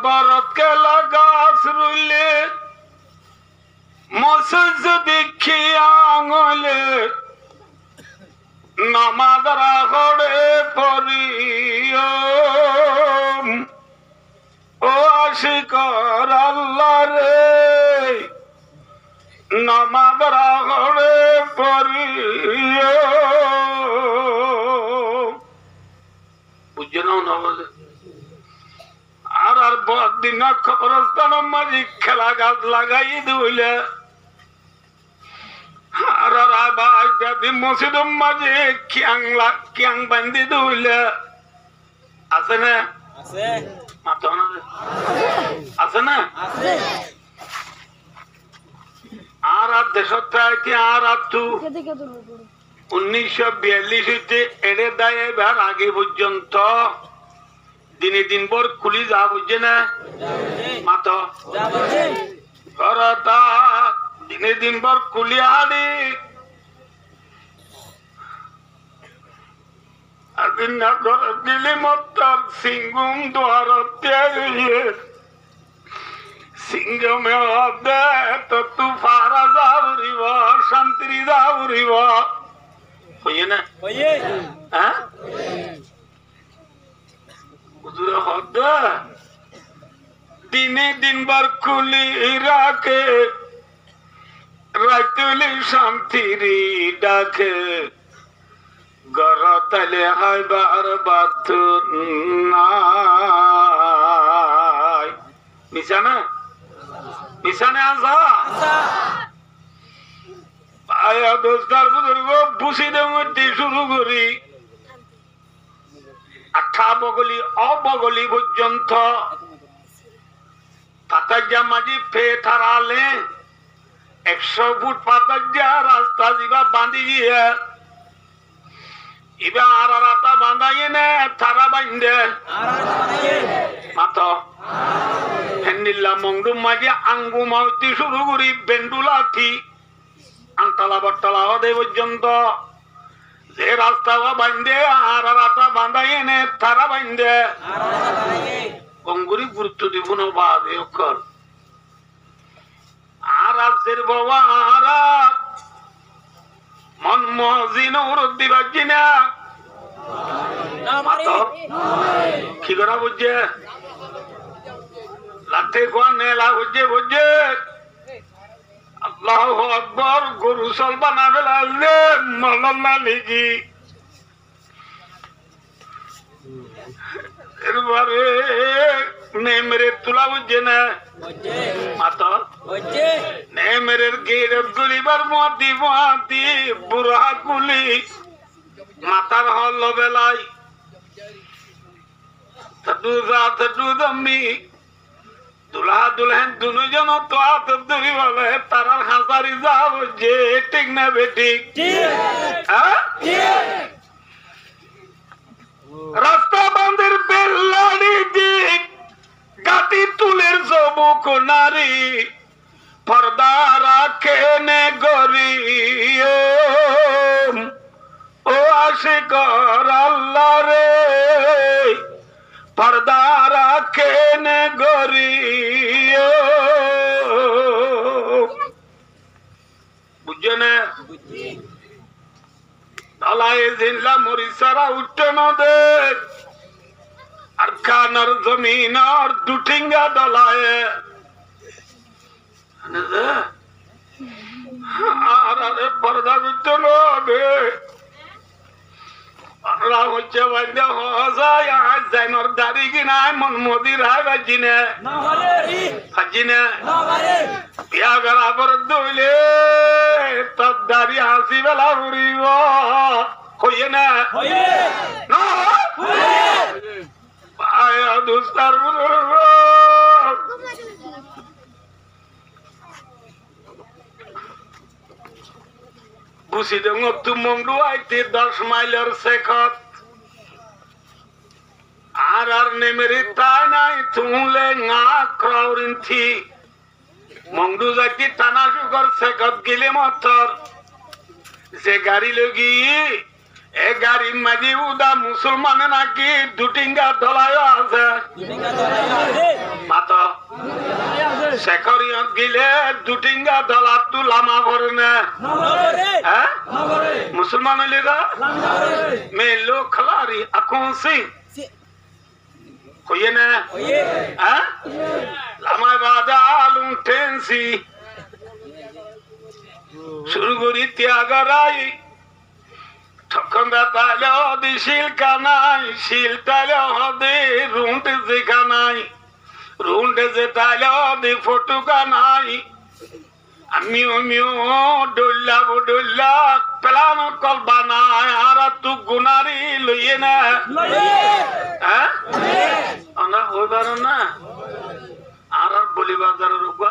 বরত কেলা গাছ রইলে মসুজ দেখি আঙলে নামাদরা করে পড়িও ও আশিকর আল্লাহ রে নামাদরা করে পড়িও বুঝছে না বলে আর আর দিন খবরস্থান মাঝি খেলা গাছ লাগাই দিলে আর আর আবার যদি মসজিদ মাঝে কিয়াং বান্ধি দিলে আছে না মাথা আছে না আর আর দেশত কি আর আর তু 1942 হইতে এড়ে দেয় এবার আগে পর্যন্ত দিনে দিন পর খুলি যা বুঝছে না মাথা দিনে দিন পর খুলি আড়ি দিলি মতার সিংগুম দ্বারতে সিংহমে দে তো তু ফারা যাবরিব শান্তি যাবরিব হইয়ে না হ্যাঁ দিনে দিনবার খুলি রাখে রাইতুলি শান্তির ডাকে গরতালে হাইবার বাথুর নাই মিশানা মিশানে আসা আয়া দোস্তার বুজুর্গ বুসিদের মধ্যে শুরু করি আঠা বগলি অবগলি পর্যন্ত পাতাজা মাঝি ফে থারালে 100 ফুট পাতাজা রাস্তা যা বাঁধি গিয়ে ইবা আর রাতা বাঁধাই নে থারা বাঁধে মাতো হেন্দিল্লা মংডুম মাঝে আঙ্গু মাউতি শুরু করি বেন্ডুলাথি আন্তালা বট্টালা হদে পর্যন্ত যে রাস্তা বাঁধে আর রাতা বাঁধাই নে থারা বাঁধে কঙ্গুরি গুরুত্ব দিব না বাদ কর আর আজের বাবা আর মন মজিন উরুদ্দি বাজি না কি করা বুঝছে লাঠে কোয়া নেলা বুঝছে বুঝছে আল্লাহ আকবর গরু সলবা না ফেলালে মল্লা লিখি এরপরে নেমরে তুলা বুঝছে না মাতা নেমরের গের গুলিবার মতি মতি বুড়া কুলি মাতার হল বেলাই দুদমি দুলহা দুলহেন দুজন তো হাত ধরি বলে তারার হাসারি যাব যে ঠিক না বেঠিক রাস্তা বান্ধের বেল্লাড়ি দিক গাতি তুলের সবুক নারী পর্দা রাখে নে গরি ও আশিকর আল্লাহ রে পর্দা রাখে নে গরি বুঝছে না দলায় জিল্লা মরিসারা উঠতে না দে আর কানার জমিন আর দুঠিঙ্গা দলায় আর আরে পর্দা উঠতে না দে হচ্ছে বান্ধে হজায় আজ জাইনর দাড়ি কিনা মন মোদির হাই বাজিনে হাজিনে বিয়া গলা পর দইলে তোর দাড়ি হাসি বেলা উড়িব হইয়ে না আয়া দুস্তার বুঝি দেব তু মংডু আইতে 10 মাইলের শেখত আর আর নেমেরি তাই নাই তুলে না ক্রাউরিন থি মংডু যাইতে টানা সুগর শেখত গিলে মতর যে গাড়ি লগি এ গাড়ি মাঝি উদা মুসলমানে নাকি দুটিঙ্গা দলায় আছে শেখরিয়ত গিলে দুটিঙ্গা দলাত তু লামা ভরে না হ্যাঁ মুসলমান হইলেগা মে লো খলারি আখোं से होइए ना হ্যাঁ লামায় বাদা আলুম টেনসি শুরু করি ত্যাগরাই ঠকন্দা তালে হদি শিলকা নাই শিল তালে হদি রুন্ট জিকা নাই রুন্ট যে তালে হদি ফটুকা নাই আমিও ডোল্লা বডোল্লা প্লান কল বানায় আর তু গুনারি লইয়ে না হ্যাঁ আমরা হইবার না আর বলিবাজারের উপর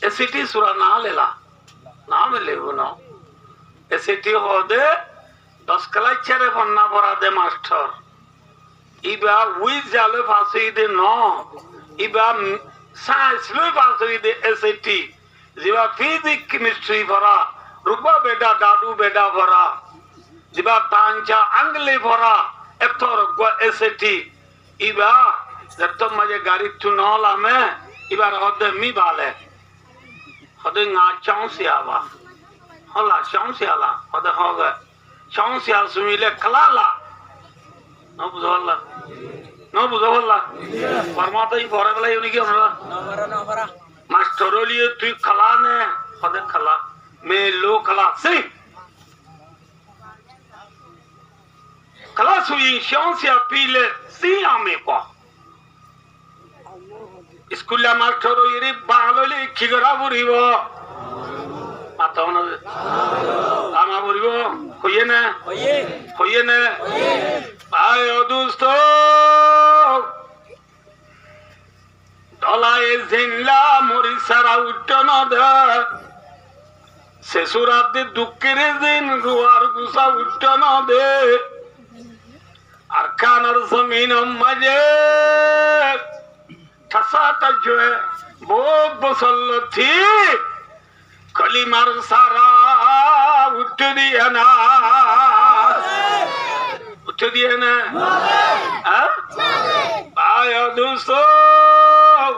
এসিটি সুরা না লেলা না লেবো না এসিটি হদে 10 কলাই ছেড়ে বন্না ভরা দে মাস্টার ইবা উই জালে ফাসি দে ন ইবা সায়েন্স লই ফাসি দে এসিটি জিবা ফিজিক্স কেমিস্ট্রি ভরা রূপা বেটা দাদু বেটা ভরা জিবা তাঞ্চা আঙ্গলি ভরা এতর গো এসিটি ইবা যত মজে গাড়ি চুনলা মে ইবার হদে মি বালে হদে ngা চাউসিয়াবা হলা চাউসিয়ালা হদে হবে চাউসিয়া সুমিলে খালালা ন বুঝলা পরমাতাই পরে বেলা ইউনি কি আমরা মাস্টার লিয়ে তুই খালা নে হদে খালা মে লো খালা সি খালা সুই চাউসিয়া পিলে সি আমে কো স্কুলে মাস্টার ইরি বাংলালি খিগরা বুড়িব মাতাও না আমা বুড়িব হইয়ে না আয় দোস্ত দলায় জিনলা মরি সারা উঠ্ট না দে শেষুরাতে দুঃখের দিন রুয়ার গুসা উঠ্ট না দে আর কানার জমিন মাঝে ঠসাটা জয়ে বহুত বসল থি কলিমার সারা উঠ দিয়ে না आया दोस्तों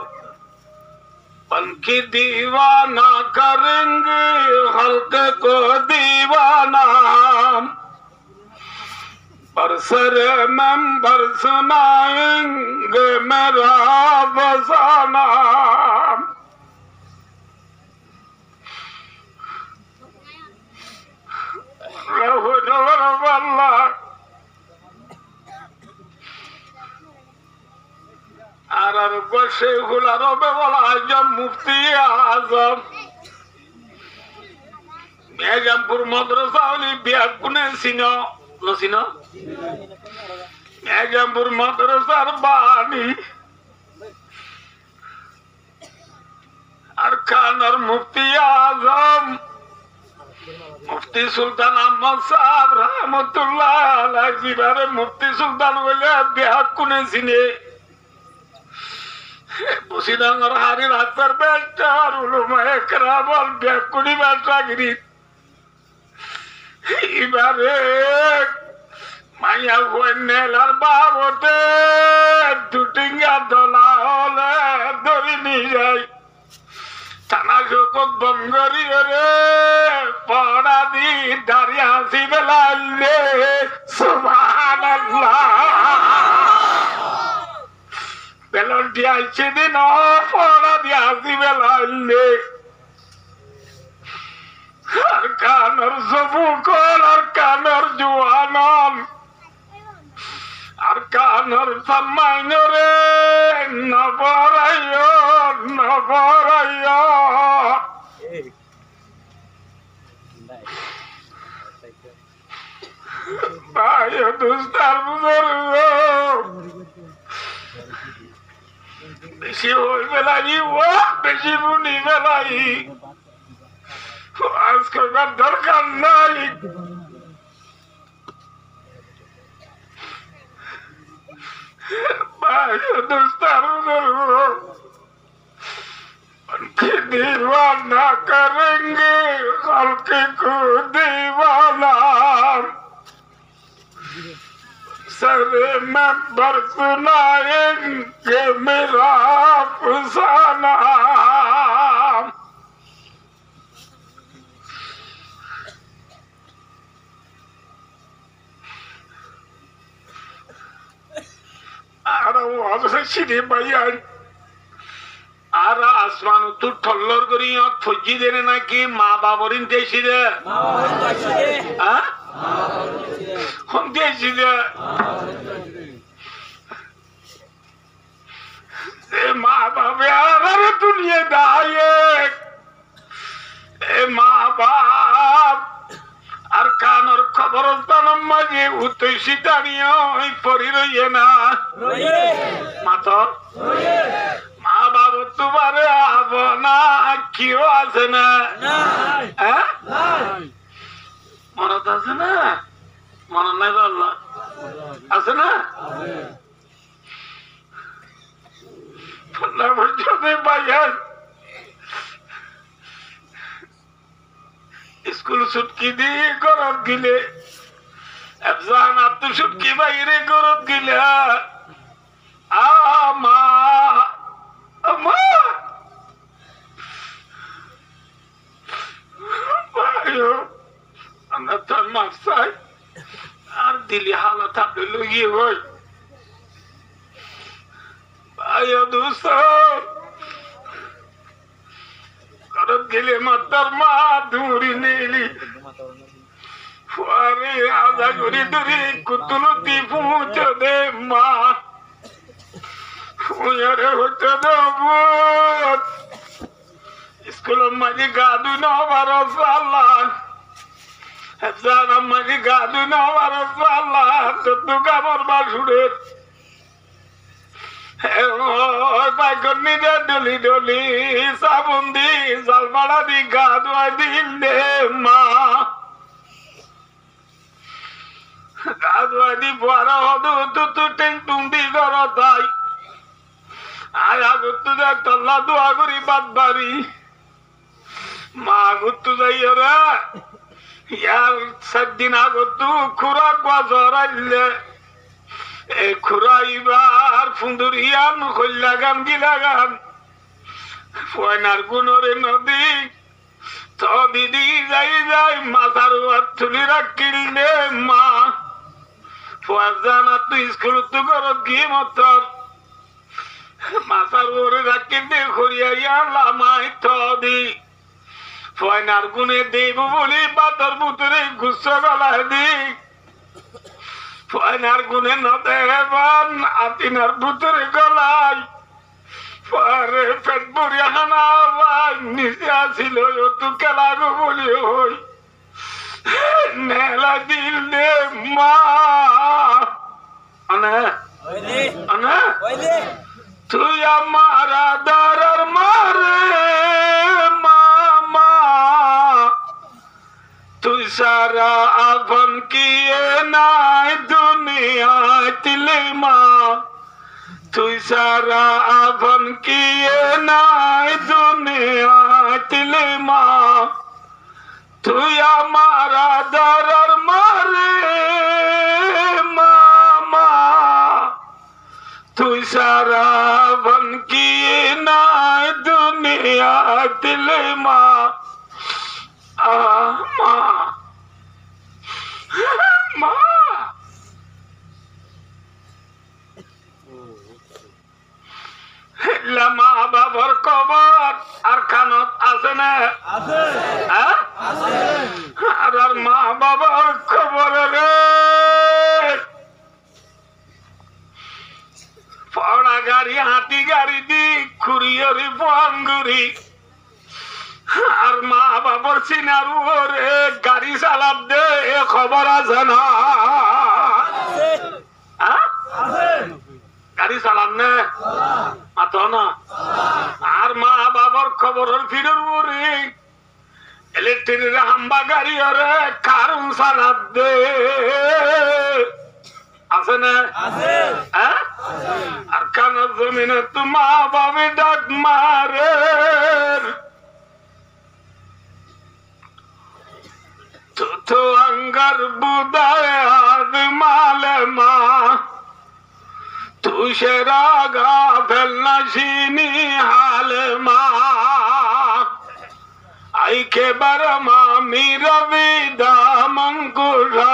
पंखी दीवाना करेंगे हल्के को दीवाना बरसर मेंबर सुनाएंगे मेरा बसाना अल्लाह আর শেখুল আরবে বলা আজম মুফতি আজম মেজামপুর মাদ্রাসা হলি বিয়াকুনে সিনো মেজামপুর মাদ্রাসার বাণী আর খানার মুফতি আজম মুফতি সুলতান আহমদ সাহেব রহমতুল্লাহ আলাইহি মুফতি সুলতান বলে বিয়াকুনে সিনে বসিদাঙ্গর হারি রাস্তার বেটার উলুমায়ে কেরামল বেকুনি বেটাগিরি এবারে মাইয়া বন্যেলার বাবতে দুটিঙ্গা দলা হলে ধরি নিয়ে যাই থানা শোকত বঙ্গরি রে পড়া দি দাঁড়িয়ে হাসি বেলাইলে সুবহানাল্লাহ বেলন দিয়াছে দিন পড়া দিয়ে হাসি বেলাইলে আর কানর সবুকল আর কানর জুয়ানল আর কানর সম্মান রে নবরাইয় ভাই দুস্তার বুজুর্গ বেশি হই বেলাই বেশি বুনি বেলাই আজ করবার দরকার নাই ভাই দুস্তার বুজুর্গ उनकी दीवाना करेंगे हल्के को दीवाना सर में बरसनाएंगे मेरा अफसाना সিঁড়ি বাইয়ান আর আসমান তু ঠল্লর করি ফজি দেনে নাকি মা বাবরিন দেশি দে দেশি দে মা বাবা আর দুনিয়া দায়ে মা বাপ আর কানর খবরস্থান মাঝে উত্তৈষী দাঁড়িয়ে পরি রইয়ে না মাত মা বাবা তোমারে আব না কেউ আছে না মনত আছে না মনত নাই বললো আছে না ভাইয়ান স্কুল ছুটকি দিয়ে গরত গিলে একজন আপনি ছুটকি বাইরে গরত গিলে মা আমরা তোর মাপ চাই আর দিলি হালত হাতে লুগিয়ে হই ভাই দোস্ত করত গেলে মাতার মা ধুরি নেলি ফুয়ারে আজা করি ধরি কুতুলতি পৌঁছ দে মা ফুয়ারে হতে দেব স্কুল মাঝে গাদু নবার আল্লাহ মাঝে গাদু নবার আল্লাহ তো কামর বাসুরের ডলি ডলি সাবুন দি জলপাড়া দি গা ধোয়াই দিল দে মা গা ধোয়াই দি বড় হদু তু টেং টুং দি গর তাই আয় আগত্তু যা তল্লা দোয়া করি বাদ বাড়ি মা আগত্তু যাই রে ইয়ার 7 দিন আগত্তু খুরাক বাজার আইলে খুরাইবার ফুন্দুরিয়ান কল্যাগান গিলাগান ফয়নার গুণরে নদী তো দিদি যাই যাই মাথার তুলি রাখিল নে মা ফয়াজানা তুই স্কুল তো করত গিয়ে মতর মাথার ওরে রাখিল দে খরিয়া লামাই দি ফয়নার গুণে দেব বলি বাতর বুতরে গুচ্ছ গলায় দি ফয়নার গুনে নদেবান আতিনার ভিতরে গলাই পরে পেট ভরি হানা নিচে আসিল তু কেলাগো বলি হই নেলা দিল দে মা তুই আমার আদার মারে মামা তুই সারা আপন কিয়ে নাই দুনিয়া তিলে মা তুই সারা আপন কিয়ে নাই দুনিয়া তিলে মা তুই আমার আদর মারে মামা তুই সারা আপন কিয়ে নাই দুনিয়া তিলে মা মা মা মা বাবার খবর আর কানত আছে না আর মা বাবার খবর রে পড়া গাড়ি হাতি গাড়ি দি খুরিয়রি পাঙ্গুরি আর মা বাবার সিনার ওরে গাড়ি চালাব দে খবর আছে না গাড়ি চালান নে মাত না আর মা বাবার খবর ফিরের ওরে ইলেকট্রিক হাম্বা গাড়ি ওরে কারণ চালাব দে আছে না আর কানার জমিনে তো মা বাবে ডাক মারে তো अंगर बुदायाद मालमा तुशरागा फलनशीनी हालमा आई के बरमा मीरा विदा मंगुरा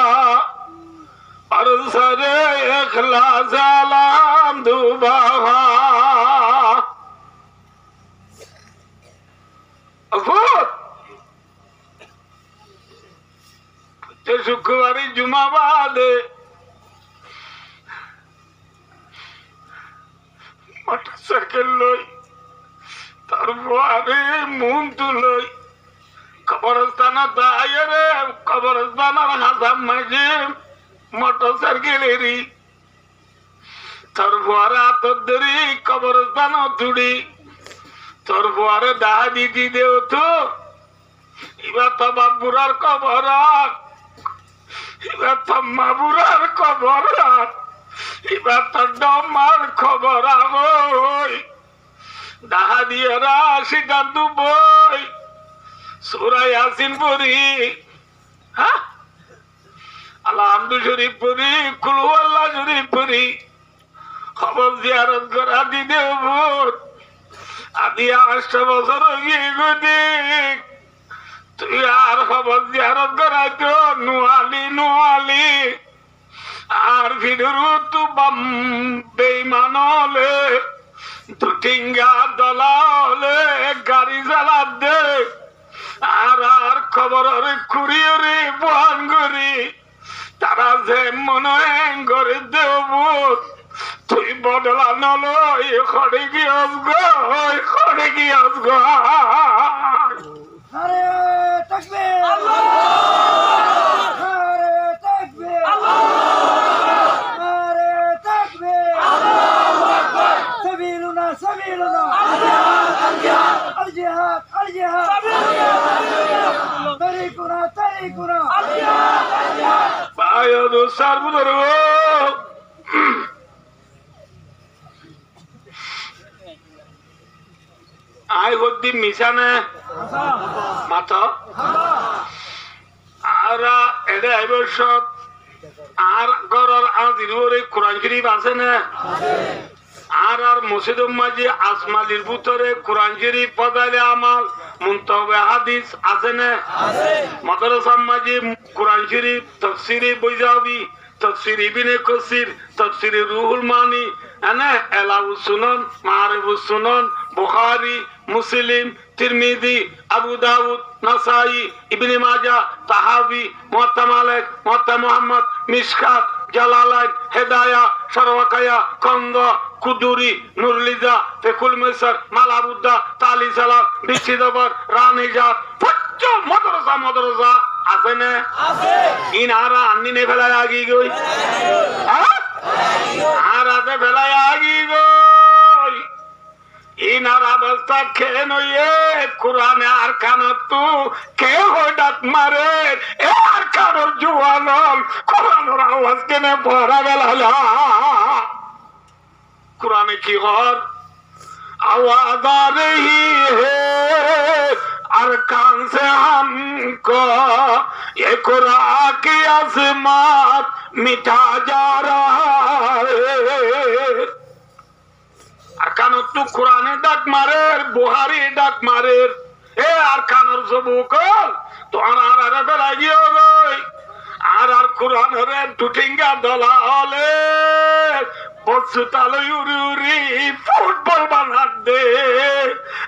আর সরে ইখলাস আলাম দুবাহা শুক্রবারই জুমা বাদে মোটরসাইকেল লই তারপরে মন তুলই কবরস্থান দায়রে কবরস্থানের হাসাম মাঝে মোটরসাইকেলেরই তারপরে আতর ধরি কবরস্থান তুড়ি তারপরে দাহা দিদি দেও তো এবার তো বাবুরার কবর এবার তো মাবুরার কবর এবার তো ডমার খবর আগই দাহা দিয়ে সিদ্ধান্ত বই সূরা ইয়াসিন পড়ি হ্যাঁ আলহামদু শরীফ পড়ি কুল হুয়াল্লাহ শরীফ পড়ি খবর জিয়ারত করা দিদে ভূত আদি 8 বছর গিয়ে গতি তুই আর খবর জিয়ারত করা তো নোয়ালি আর ফিরু তু বাম বেঈমান হলে দুটিঙ্গা দলালে গাড়ি চালা দে আর খবর কুড়িয়ে বহন করি তারা যে মনে করে দেব তুই বদলা নলো খড়ে গিয়ে গো আরে তাকবীর আল্লাহু আরে তাকবীর আল্লাহু আরে তাকবীর আল্লাহু আকবার সাবিলুনা আল জিহাদ তারিকুনা বায়দু সারবুদরু আই হদ্দি মিশানে মাথা আর এডে আইবসত আর গরর আজির ওরে কোরআন শরীফ আছে না আর মসজিদ মাঝে আসমালির ভিতরে কোরআন শরীফ পদাইলে আমাল মুনতাবে হাদিস আছে না মাদ্রাসা মাঝে কোরআন শরীফ তাফসীরে বৈজাবি তফসির ইবনে কাসির তফসির রুহুল মানি এনে এলাউস সুনান মারিফুস সুনান বুখারী মুসলিম তিরমিজি আবু দাউদ নাসাই ইবনে মাজাহ তাহাবি মুওয়াত্তা মালিক মুওয়াত্তা মুহাম্মদ মিশকাত জালালাইন হেদায়া সরওয়াকায়া কন্দ কুদুরি নুরলিজা ফেকুল মিসর মালাবুদ্দা তালি সালাম বিচিদবর রানিজাত পচ্চ মাদ্রাসা আছে না আছে ইনারা আন্নি নে ফেলায় আগি গই আর আতে ফেলায় আগি গই ইনার অবস্থা খেয়ে নইয়ে কোরআনে আর কানত তু কে হঠাৎ মারে এ আর কানোর জুয়ানল কোরআনের আওয়াজ কেনে পড়া গেল কোরআনে কি হর आवाज आ रही है अरकान से हमको ये कुरान की अज़मत मिटा जा रहा है अरकान तो कुरान डाक मारे बुहारी डाक मारे ए अरकान और सबूक तो आर बेलागी हो गई आर कुरान रे टूटेंगे दला होले ফুটবল বানা দে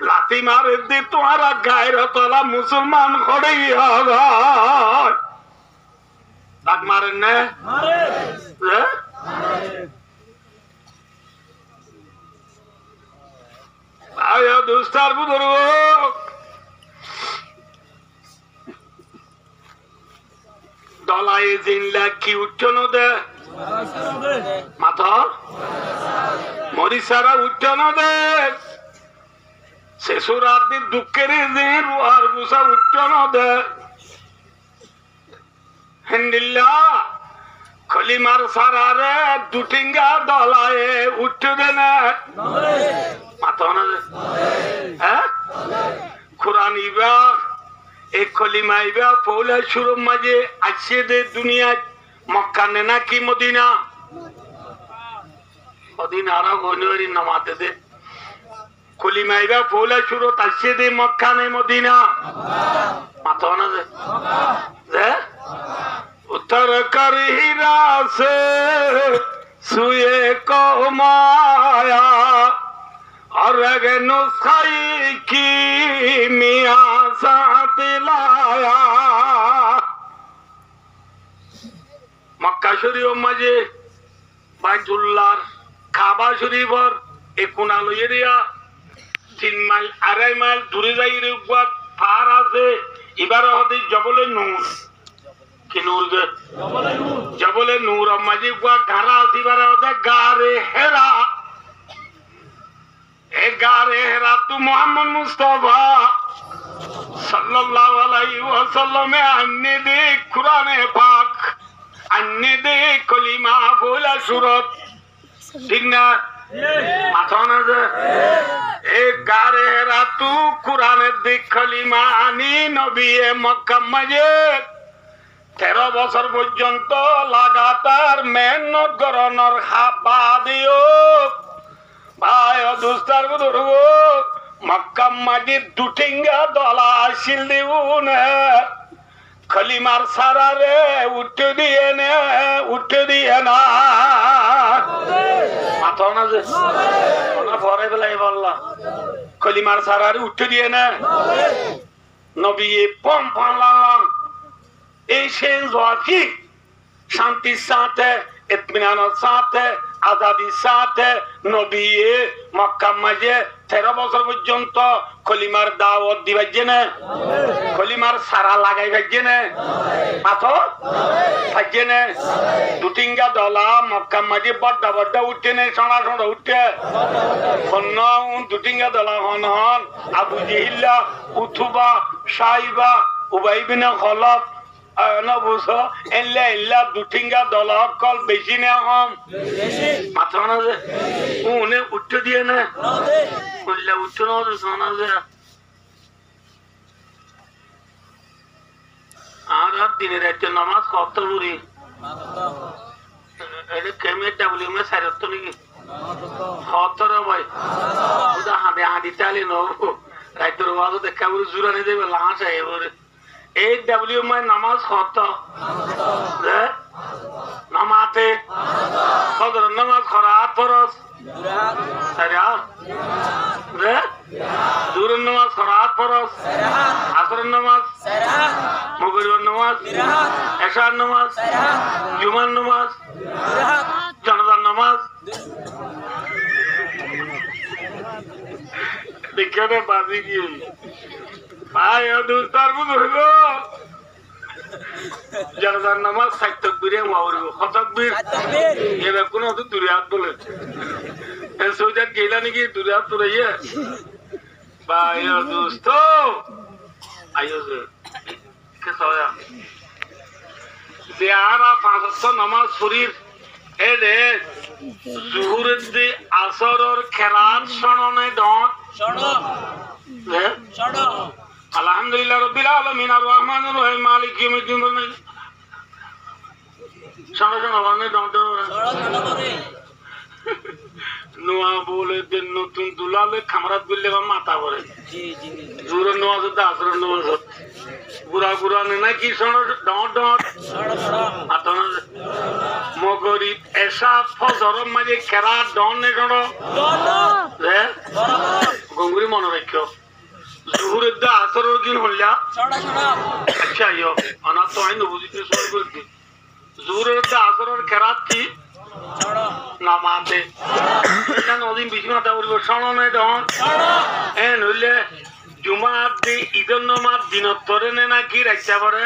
লাথি মারে দে তোমারা গায়ের তলা মুসলমান করে ডাক মারেন না দুস্তার বুধুর দলাই জিনলা কি উচ্চন দে মাথা মরিসারা উচ্চন দে শেষরাতে দুঃখের দিন আর গুসা উচ্চন দে হিন্দিল্লা খলিমার সারারে দুটিঙ্গা দলায়ে উচ্চ দে না মাথা না হ্যাঁ কোরআন ইবা এক খলিমা ইবা পৌলা শুরু মাঝে আসছে দে দুনিয়া মক্কা ने ना की मदीना मदीना गोनवरी नमाते दे कुलीमाइबा पोला शुरू तस्से दे मक्का ने मदीना मातोना दे উত্তর কর হীরা সে সুয়ে কো মায়া और अगे नुस्खाई की मियाँ साथ लाया মক্কা শরীফ মাঝে বাইতুল্লাহর কাবা শরীফর এই কোনা লইয়ে দিয়া 3 মাইল 2.5 মাইল দূরে যাই রে গুয়াত পার আছে এবার হতে জবলে নূর কি নূর গে জবলে নূর মাঝে গুয়া ঘাড়া আছে এবার হতে গারে হেরা ए गारे हेरा तू मोहम्मद मुस्तफा सल्लल्लाहु अलैहि वसल्लम अन्ने दे कुरान पाक अन्ने दे कलिमा बोला सूरत ठीक ना माथा ना जे ए गारे हेरा तू कुरान दे कलिमा आनी नबी मक्का मजे 13 বছর পর্যন্ত লাগাতার মেহনত করনর হাবা দিও ভাই দুস্তার বুদুর্গো মক্কা মাঝে দুটিঙ্গা দলা আসিল দিউন খলিমার সারারে উঠে দিয়ে না মাথা না যে ওনা পরে বেলাই বললা খলিমার সারারে উঠে দিয়ে না নবী পম পালাম এই সেই জোয়াকি শান্তির সাথে ইতমিনানের সাথে আজাদির সাথে নবী মক্কা মাঝে 13 বছর পর্যন্ত কলিমার দাওয়াত দিবাইছে না কলিমার সারা লাগাই ভাইছে না মাথো ভাইছে না দুটিঙ্গা দলা মক্কা মাঝে বড্ডা বড্ডা উঠে না সোনা সোনা উঠে হন দুটিঙ্গা দলা হন আবু জিহিল্লা উথুবা সাইবা উবাই বিন খলফ না বুঝো এল্লা দুটিঙ্গা দলা কল বেশি না হম মাথা না যে উনে উঠতে দিয়ে না বললে উঠতে না শোনা যে আর দিনের একটা নামাজ কত বুড়ি এটা কেমে ডাবলি মে সারত নাকি হতর ভাই ওটা হাঁদি তালি নবো রাইতর ওয়াজও দেখা বলে জুরানি দেবে লাশ আয় বলে एक डब्ल्यू में नमाज खाता नमाते खदर नमाज खरात परस सरिया रे दूर नमाज खरात परस असर नमाज मगरिब नमाज एशार नमाज जुमार नमाज जनाजा नमाज देखने बाजी की ভাই দুস্তার বুঝলো জানাজার নামাজ 60 তাকবীরে ওয়ারিব কত তাকবীর এবে কোন তো দুরিয়াত বলে এ সৌজাত গেলা নাকি দুরিয়াত তো রইয়ে ভাই দোস্ত আইও যে কে সয়া জিয়ারা 5 ওয়াক্ত নামাজ শরীফ এ রে জুহুরের দি আসরর খেরাত শোননে দন শোনো হে শোনো আলহামদুলিল্লাহ রাব্বিল আলামিন আর রহমানির রহিম মালিক ইয়াউমিদ্দিন বলেন শোনো মানে দন্ড করে নোয়া বলে দেন নতুন দুলালে খামরাত বললে বা মাথা পড়ে জি জি জোর নোয়া তো আসর নোয়া গুড়া নে না কি শোনো ডট মাথা মগরিব এশা ফজর মাঝে খেরা ডন নে শোনো রে গঙ্গুরি মনে রাখিও জুহুরের দা আসরের দিন হল্লা আচ্ছা ইয়ো আনা তো আইন বুঝিতে সই করতে জুহুরের দা আসরের খেরাত কি নামাতে না নদিন বিছনা উড়ব শোনো না ডন এ নইলে জুমাত দি ঈদের নামাজ দিনত ধরে নে নাকি রাখতে পারে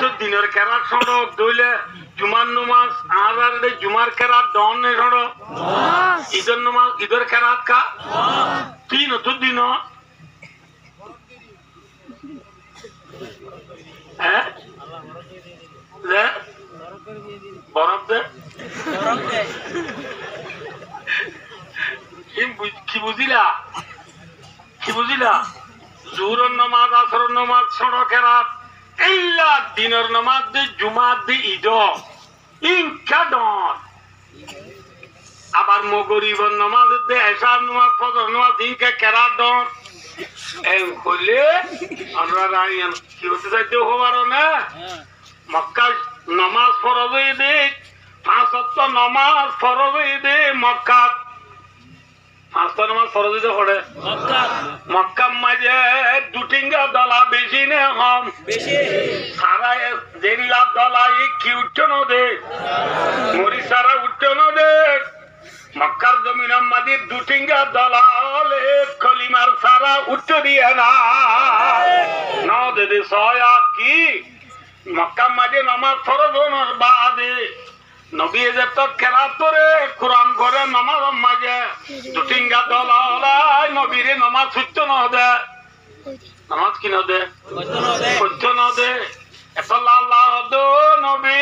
তো দিনের খেরাত শোনো দইলে জুমার নামাজ আর জুমার খেরাত ডন নে শোনো ঈদের নামাজ ঈদের খেরাত কা তিন তো দিন হ্যাঁ বরফ দে কি বুঝিলা জোহরের নামাজ আসরের নামাজ সড়কের রাত এইলা দিনের নামাজ দি জুমাত দি ঈদ ইনকা ডন আবার মগরিবের নামাজ দি এশার নামাজ ফজর নামাজ ইনকা কেরাত ডন করলে আমরা রাইয়ান কি হতে চাইতে হবার না মক্কা নমাজ ফরজ দে 5 ওয়াক্ত নমাজ ফরজ দে মক্কা 5 নমাজ ফরজ দে পড়ে মক্কা মাঝে দুটিঙ্গা দলা বেশি নে হম বেশি সারা জেলা দলা কি উঠনো দে মরি সারা উঠনো দে মক্কার জমিন মাঝে দুটিঙ্গা দলা হলে কলিমার সারা উচ্চ দিয়ে না দে সয়া কি মক্কা মাঝে নামাজ ফরজ হওয়ার বাদে নবী যে তো কেরাত করে কোরআন করে নামাজ মাঝে দুটিঙ্গা দলা হলাই নবীরে নামাজ সত্য ন দে নামাজ কি ন দে সত্য ন দে আল্লাহ দো নবী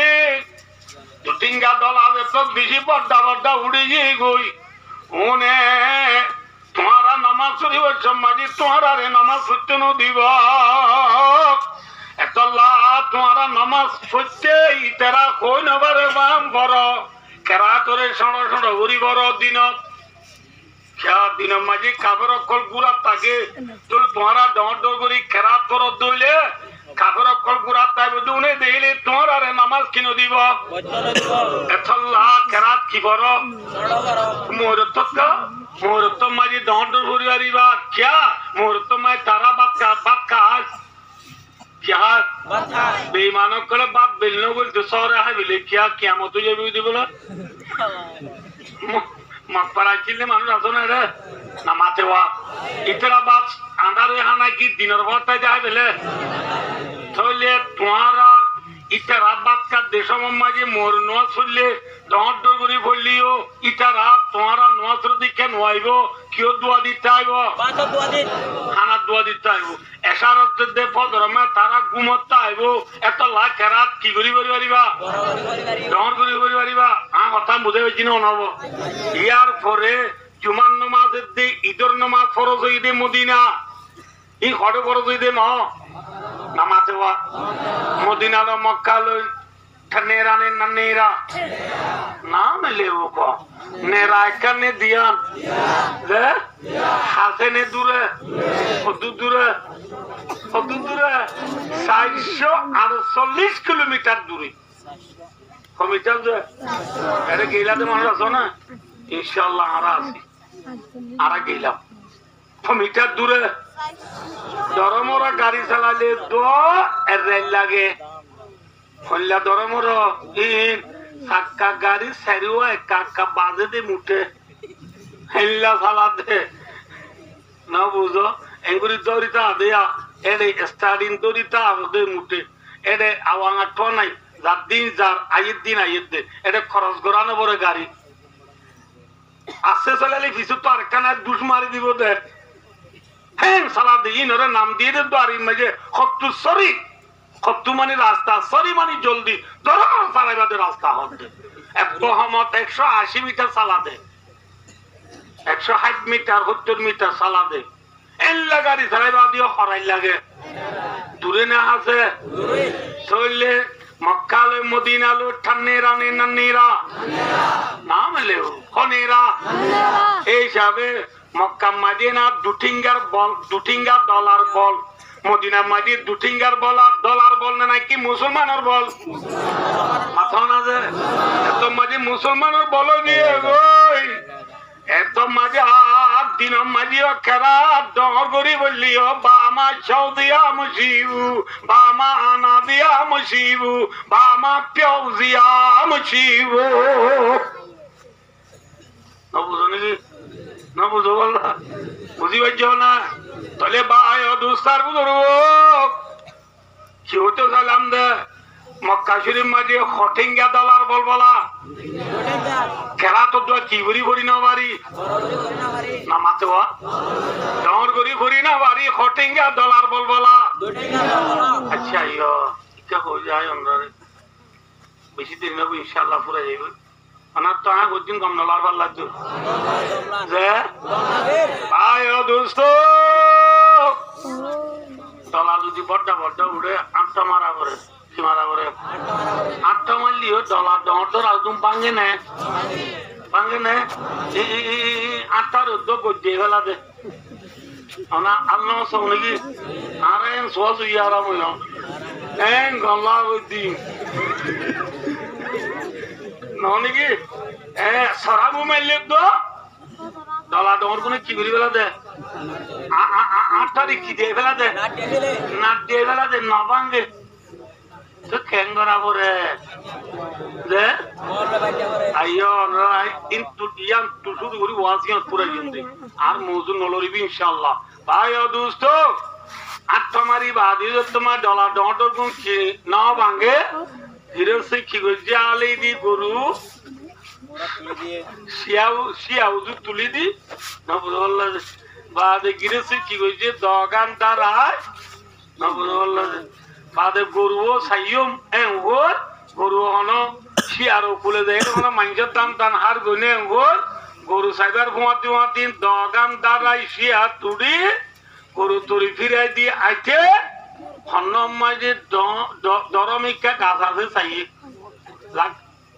দুটিঙ্গা দলা তো বেশি বড্ডা বড্ডা উড়ে গিয়ে গই উনে তোমারা নামাজ শরীফ মাঝে তোমারা রে নামাজ সত্য ন দিব তোমারা নামাজ পড়তে ইতারা কই নবারে বাম বড় কেরা তোরে সড় সড় ঘুরি বড় দিনত খেয়া দিন মাঝে কাপের অকল গুড়া থাকে তোর তোমারা ডর ডর করি খেরা তোর দইলে কাপের অকল গুড়া তাই উনি দেখলে তোমার আরে নামাজ কিন দিব এতল্লা কেরাত কি বড় মুহূর্ত মাঝে ডর ডর ঘুরি পারিবা খেয়া মুহূর্ত মাঝে তারা বাদ খাস क्या बेईमानों को बात बिलने को तो सौ रहा है बिले क्या क्या मत तुझे भी दी बोला मक्परा चिल्ले मानो रासो ना रे नमाते हुआ इतना बात अंदर यहाँ ना कि दिनर बात है जाए बिले तो ले तुम्हारा इतना बात का देशों में माजे मोरनुआ सुन ले डॉट डोगरी बोल लियो इतना तुम्हारा नुआसर दिखे नुआइबो क्यों दुआ दिता है वो खाना दुआ दिता है वो ऐसा रखते दे पौधों में तारा घुमता है वो ऐसा लाख करात की गुरी बरी वाली बा डॉट गुरी बरी वाली बा हाँ होता मुझे भी जिन्हों ना वो यार फोरे जुमान नमाज दे इधर नमाज फरोज़ इधे मदीना इन खड़े फरोज़ इधे ना नमाज़ हुआ मदीना लो मक्का लो ठनेरा ने ननेरा नाम ले वो को नेरा करने दिया ले हासे ने दूरे दूरे 440 किलोमीटर दूरी किलोमीटर जो अरे गेला तो मान रहा ना इंशाल्लाह आरा गेला किलोमीटर दूरे दरमोरा गाड़ी चला ले दो रेल लगे खोल्ला दरमोरा इन सक्का गाड़ी सरिवा एक्का बाजे दे मुठे हिल्ला चला दे ना बुझो एंगुरी दौड़ीता दिया एडे स्टार्टिंग दौड़ीता दे मुठे एडे आवांगा टोनाई जार दिन जार आयत दे एडे खरच गरानो बड़े गाड़ी आसे चलाले फिसु तो आरकाना दुश मारी दिबो दे হ্যাঁ সালা দিয়ে নরে নাম দিয়ে দে দাঁড়ি মাঝে খত্তু সরি খত্তু মানে রাস্তা সরি মানে জলদি ধরো সারাইবাদে রাস্তা হবে এত হমত 180 মিটার চালা দে 160 মিটার 70 মিটার চালা দে এল্লা গাড়ি সারাইবা দিও হরাই লাগে দূরে না আছে চলে মক্কা লে মদিনা লো ঠান্নেরা নে নন্নেরা নাম লেও খনেরা এই যাবে মক্কা মদিনা দুটিঙ্গা ডলার বল মদিনা মাদি দুটিঙ্গার ডলার বল না নাকি মুসলমানের বল মাথা না যে এত মাঝে মুসলমানের বল দিয়ে গই এত মাঝে দিন মাঝিও খেরা ডর করি বললিও বা আমার সৌদিয়া মুসিবু বা আমার আনা দিয়া মুসিবু বা আমার পেউজিয়া মুসিবু না বুঝো নাকি না বুঝো বললা বুঝি পাইছো না তাহলে ভাই ও দুস্তার বুঝো কি হতে সালাম দে মক্কা শরীফ মাঝে হটিঙ্গা ডলার বল বলা খেলা তো দোয়া কি ভরি ভরি না বাড়ি না মাতে হওয়া ডর করি ভরি না বাড়ি হটিঙ্গা ডলার বল বলা আচ্ছা ইয়া এটা হয়ে যায় আমরা বেশি দিন নেবো ইনশাল্লাহ পুরা যাইবে আনার তো আগে দিন কম নলার ভাল লাগতো যে ভাই ও দোস্ত ডলা যদি বড্ডা উড়ে আটটা মারা করে কি মারা করে আটটা মারলিও ডলা ডর একদম ভাঙে নে আটটার উদ্যোগ গজিয়ে ফেলা দে ana alno sonigi aren sozu yara moyo en galla odi nonigi sarabu melibdo dala dor kono ki gori bela de আটটারি কি দিয়ে ফেলা দে না দিয়ে ফেলা দে না ভাঙ্গে তো খেঙ্গরা করে দে আইয়ো কিন্তু ইয়ান তু শুধু করি ওয়াসিয়ান পুরা জিন্দি আর মৌজুদ নলরিবি ইনশাআল্লাহ ভাই ও দোস্ত আটটা মারি বাদি তোমার ডলা ডর কোন কি না ভাঙ্গে ধীরে সে কি গজি আলি দি গরু শিয়াউ তুলি দি না বললা বাদে গিরেছে কি কইছে দগান দাঁড়ায় না বললা বাদে গরুও সাইয়ম ওর গরু হন শিয়ারও খুলে দেয় কোনো মানুষের দাম টান হার গনে ওর গরু সাইবার ঘুমাতে দগান দাঁড়াই শিয়া তুড়ি গরু তুড়ি ফিরাই দিয়ে আইতে হন্নম মাঝে দরমিকা গাছ আছে চাই লাগ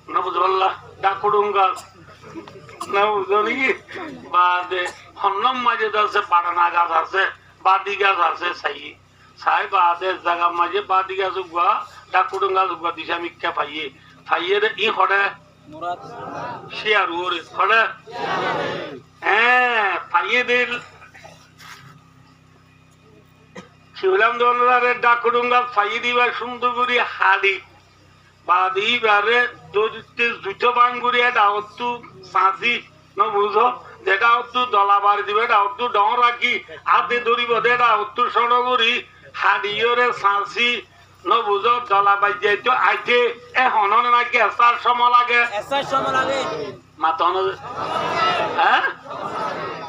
না বুঝলা ডাকুডুম গাছ না বুঝলো নাকি বাদে হন্নম মাঝে আছে বাটানা গাছ আছে বাদি গাছ আছে সাই বাদে জায়গা মাঝে বাদি গাছ উগা ডাকুডুম গাছ উগা দিশা মিক্কা ফাইয়ে রে ই হড়ে শিয়ার ওরে হড়ে ফাইয়ে দিল শিবলাম দোলরে ডাকুডুম গাছ ফাইয়ে দিবা সুন্দর করে হাড়ি বাদি বারে দুটো বাঙ্গুরি এটা হতো সাঁচি ন বুঝো যেটা হতো দলা বাড়ি দিবে এটা হতো ডং রাখি হাতে ধরিব এটা হতো সড়গুড়ি হাড়িওরে সাঁচি ন বুঝো দলা বাই যাইতো আইতে এ হননে নাকি এসার সময় লাগে মাতন হ্যাঁ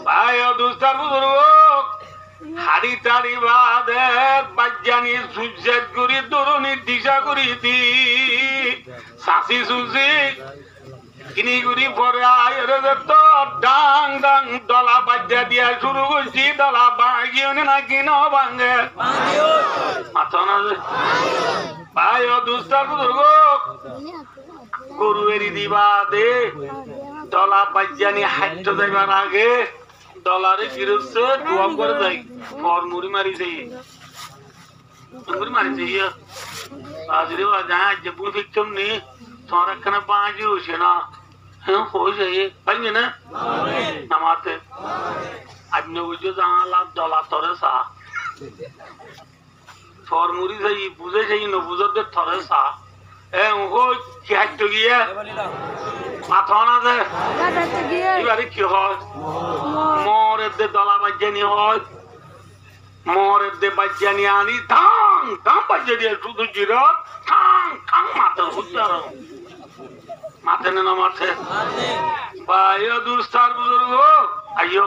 ভাই ও দুস্তার বুঝো হাড়ি টাড়ি বাদে বাজ্যানি সুজেত করি দরুনি দিশা করি দি সাসি সুজি কিনি করি পরে আয়রে তো ডাং ডাং দলা বাজ্যা দিয়া শুরু করছি দলা ভাঙিও না কিন ভাঙে মাথা না ভাই ও দুস্তার বুজুর্গ গরু এরি দিবা দে দলা বাজ্যানি হাইট যাইবার আগে ডলারে ফিরছে দোয়া করে দেয় ফর মুড়ি মারিছে হাজিরে যা জবু ফিকম নি তোর একখানে বাঁজি হয়েছে না হ্যাঁ হয়েছে পাইনি না নামাতে আপনি বুঝে জানলা ডলা তরে সা ফর মুড়ি যাই বুঝে যাই ন বুঝতে থরে সা কি হাইট গিয়ে মাথা না দে এবারে কি হয় মরের দে দলা বাজ্যানি হয় মরের দে বাজ্যানি আনি ধাং ধাং বাজ্যা দিয়ে শুধু জিরো ঠাং ঠাং মাথা উচ্চার মাথে না মাথে ভাই দুস্তার বুজুর্গ আইয়ো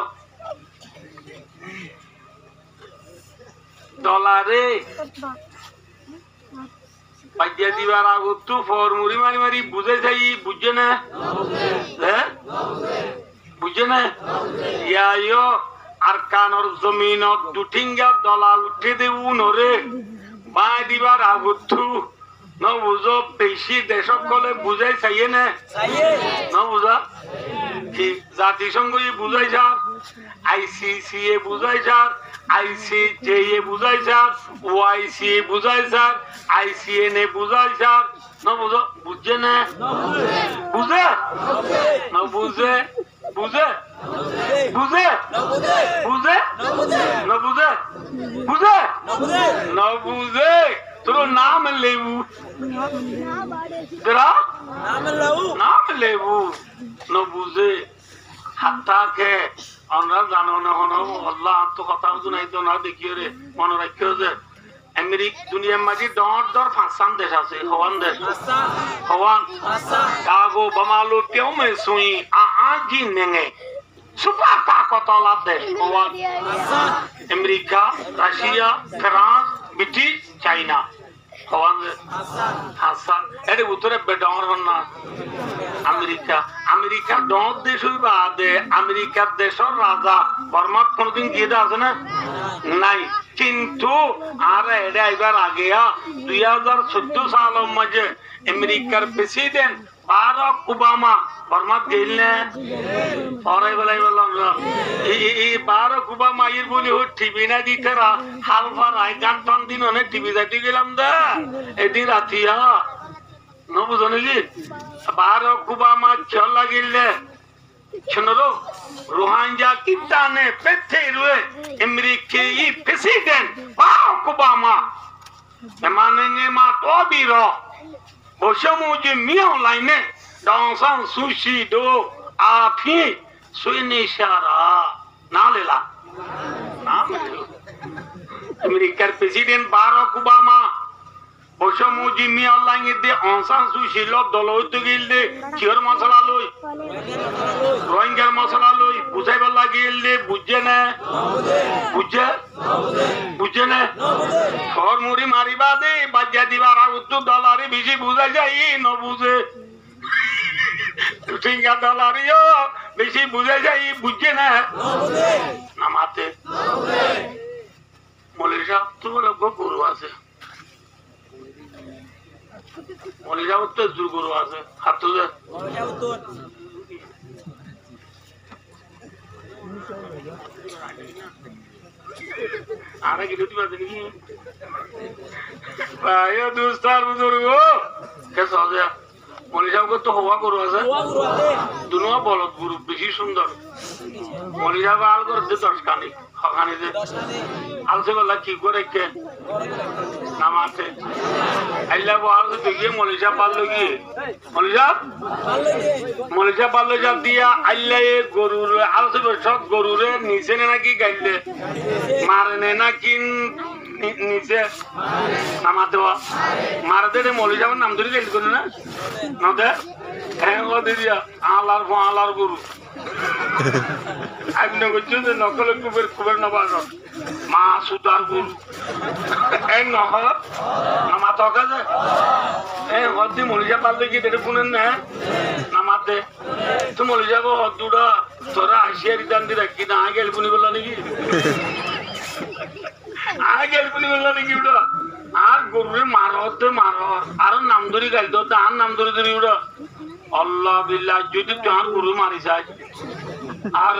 ডলারে বাজ্যা দিবার আগত ফর মুড়ি মারি মারি বুঝে যাই বুঝে না বুঝে না ইয়াইও আর কানর জমিনত দুঠিঙ্গা দলাল উঠে দেউ নরে বাই দিবার আগত ন বুঝো বেশি দেশক গলে বুঝাই চাইয়ে না ন বুঝা কি জাতিসংঘ বুঝাই যার আইসিসি এ বুঝাই যার আইসিজে এ বুঝাই যার ওআইসি এ বুঝাই যার আইসিএন এ বুঝাই যার ন বুঝো বুঝে না বুঝে ন বুঝে বুঝে বুঝে বুঝে ন বুঝে বুঝে ন বুঝে তোর নাম লেবু তেরা নাম লেবু ন বুঝে হাতটাকে আমরা জানো না হন আল্লাহ তো কথা শুনাই তো না দেখিও রে মনে রাখিও যে আমেরিক দুনিয়ার মাঝে দর ফাঁসান দেশ আছে হওয়ান দেশ হওয়ান কাগো বামালো তেও মে সুই আজি নেঙে সুপার তাকত লাভ দেশ হওয়ান আমেরিকা রাশিয়া ফ্রান্স ব্রিটিশ চাইনা হওয়ান হাসান এর উত্তরে বেডর না আমেরিকা আমেরিকার ডর দেশ হইবা দে আমেরিকার দেশের রাজা বর্মাত কোনদিন গিয়ে আছে না নাই কিন্তু আর এটা এবার আগে 2014 সালের মাঝে আমেরিকার প্রেসিডেন্ট বারাক ওবামা বর্মাত গেল না পরে বেলায় বললাম এই বারো কুবা মায়ের বলি ও টিভি না দিতে হাল ফারাই গান টান দিন অনেক টিভি যাইতে গেলাম দা এদিন রাতিয়া ন বুঝো নাকি বারো কুবা মা চল লাগিলে শুনলো রোহাঙ্গা কিতানে পেতে রুয়ে আমেরিকাই প্রেসিডেন্ট বারো কুবা মা এমানে মা তো বিরো বসে মুজে মিয়াও লাইনে দাঁসান সুশি দো আফি সুইনি সারা না লেলা আমেরিকার প্রেসিডেন্ট বারাক ওবামা বসে মুজি মিয়াও লাইনে দে অনসান সুশি লো দলইতে গিলদে চিয়র মশলা লই রোহিঙ্গার মশলা লই বুঝাইবার লাগিল দে বুঝে না বুঝে না ঘর মুড়ি মারিবা দে বাজ্যা দিবার উত্তর ডলারে বেশি বুঝা যাই ন বুঝে রোহিঙ্গা ডলারিও বেশি বুঝা যাই বুঝে না নামাতে মলির সাহেব তো বলে গরু আছে মলির সাহেব তো জোর গরু আছে হাত তো আরে কি দুটি বাজে নাকি ভাই দোস্তার বুজুর্গ কেসে আছে মলি সাহেব তো হওয়া গরু আছে দুনো বলদ গরু বেশি সুন্দর মলি সাহেব আল করতে 10 কানি খানি দে আলসে বলা কি করে কে নামাতে আল্লাহ বল তো গিয়ে মলি সাহেব পারলো কি মলি সাহেব পারলো যাব দিয়া আল্লাহ এ গরুর আলসে সব গরুরে নিচে নাকি গাইলে মারনে নাকি নিচে নামাতে মারাতে মলি সাহেবের নাম ধরে গাইল করে না নদে হ্যাঁ দিয়া আলার গরু আপনি করছেন যে নকল কুবের নবাজ মা সুতার গরু এই নামাতে কাজে এই হদ্দি মলি সাহেব পারলে কি দেখে শুনেন না নামাতে তো মলি সাহেব হদ্দুটা তোরা আসিয়া রিটার্ন দিয়ে রাখি না আগে এলপুনি বললো নাকি আগে এলপুনি বললো নাকি ওটা আর গরুরে মারতে আরো নাম ধরি গাইল তো তার নাম ধরি ওটা আল্লাহ বিল্লাহ যদি তোমার গরু মারি যায় আর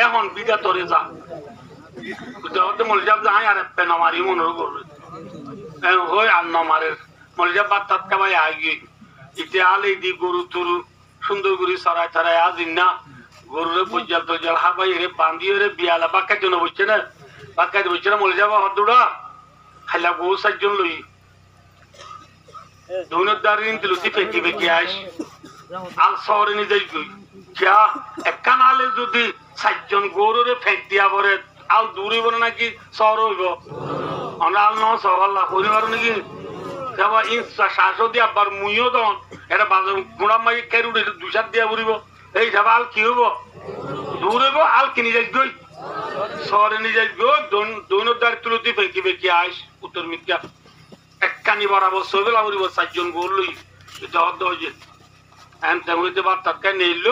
এখন বিদা তরে যা মলি সাহেব যাই আর পেনা মারি মনোর করবে হই আর ন মারের মলি সাহেব বাদ তাৎকা ভাই আগে ইতে আলে দি গরু তরু সুন্দর করে সরাই থারাই আজ না গরুরে পর্যাল তর্জাল হাবাই রে বান্ধিয়ে রে বিয়ালা বাক্কা জন্য বসছে না মলি সাহেব হদ্দুড়া খাইলা বউ 4 জন লই দুনের দাঁড়িয়ে নিতে ফেঁকি ফেঁকি আস আল শহরে নিয়ে যাই যা একটা নালে যদি 4 জন গরুরে ফেঁক দিয়া পরে আল দূরে বলে নাকি শহর হইব আমরা আল ন সহল্লা পরিবার নাকি যাবা শ্বাসও দিয়ে আবার মুইও দন এটা বাজার গুড়া মাই কেরুড়ে 2-4 দিয়া পড়িব এই যাবা আল কি হইব দূর হইব আল কিনি যাই গই শহরে নিয়ে যাই গো দৈনের দাঁড়িয়ে তুলতে ফেঁকি ফেঁকি আস উত্তর মিথ্যা একখানি বরাবর সবেলা পড়িব 4 জন গরু লই হয়ে হইতে পার তাৎকা নিল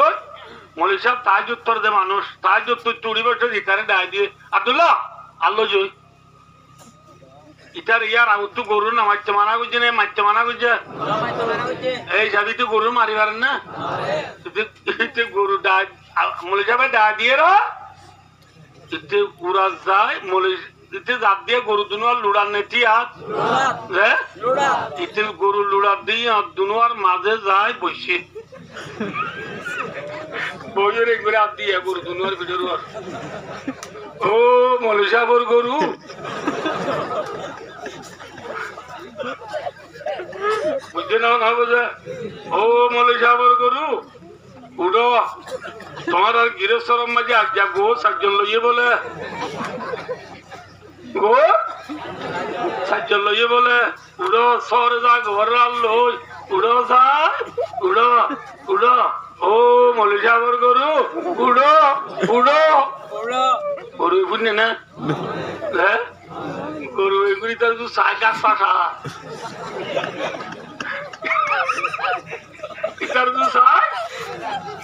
মলি সাহেব তাজ উত্তর দে মানুষ তাজ উত্তর চুড়ি বসে ইটারে ডাই দিয়ে আব্দুল্লাহ আল্লো জয় ইটার ইয়ার আউতু গরু না মারতে মানা করছে এই যাবি তো গরু মারি পারেন না গরু ডাই মলি সাহেব ডাই দিয়ে ইতে উড়া যায় মলি ইতে জাত দিয়ে গরু দুনোয়ার লুড়ার নেটি হাত ইতে গরু লুড়ার দিয়ে দুনোয়ার মাঝে যায় বসে বইয়ের একবারে হাত দিয়ে গরু দুনোয়ার ভিতর ও মলি সাহেবের গরু বুঝছে না বুঝে ও মলি সাহেবের গরু উড়ো তোমার আর গিরেশ্বরম মাঝে আজ যা গো 4 জন লইয়ে বলে গো 4 জন লইয়ে বলে উড়ো শহরে যা ঘর লই উড়ো যায় উড়ো ও মলি সাহেবের গরু উড়ো গরু বুঝলি না হ্যাঁ গরু এগুলি তার গাছ পাঠা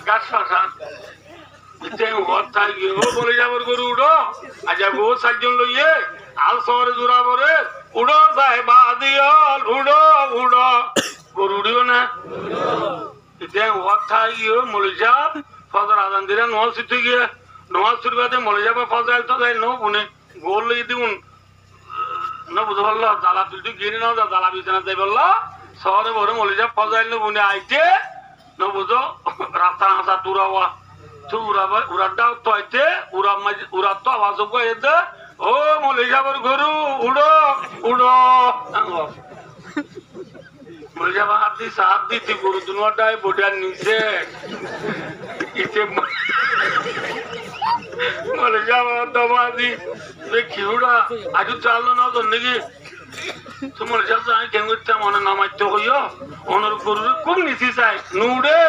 গাছ পাঠা বলে যাবর গরু উড়ো আচ্ছা গো 4 জন লইয়ে আল শহরে জোড়া পরে উড়ো সাহেব উড়ো গরু উড়িও না মলি সাহেব ফজর আজান দিলে নল সিটে গিয়ে নমাজ শুরুতে মরে যাবে ফজাইল তো যাই নো বুনে গোল লই দিউন না বুঝ বললো জ্বালা তুলতে গিয়ে নাও জ্বালা বিছানা যাই বললো শহরে বড় মরে যাব ফজাইল নো বুনে আইতে না বুঝো রাস্তা হাসা তুরাওয়া তুরাবা উড়াটাও তো আইতে উড়া তো আওয়াজ কই দে ও মরে যাবার গরু উড়ো উড়ো মরে যাবা হাতি সাহাব দিতে গরু দুনোটাই বোটার নিচে ইতে মরে যাবা দবাদি দেখিউড়া আজ চালো না তো নাকি তোমার যাচ্ছে আমি কেন করতাম অনেক নামাইতে হইও অনর গরুর খুব নিচি চাই নুড়ে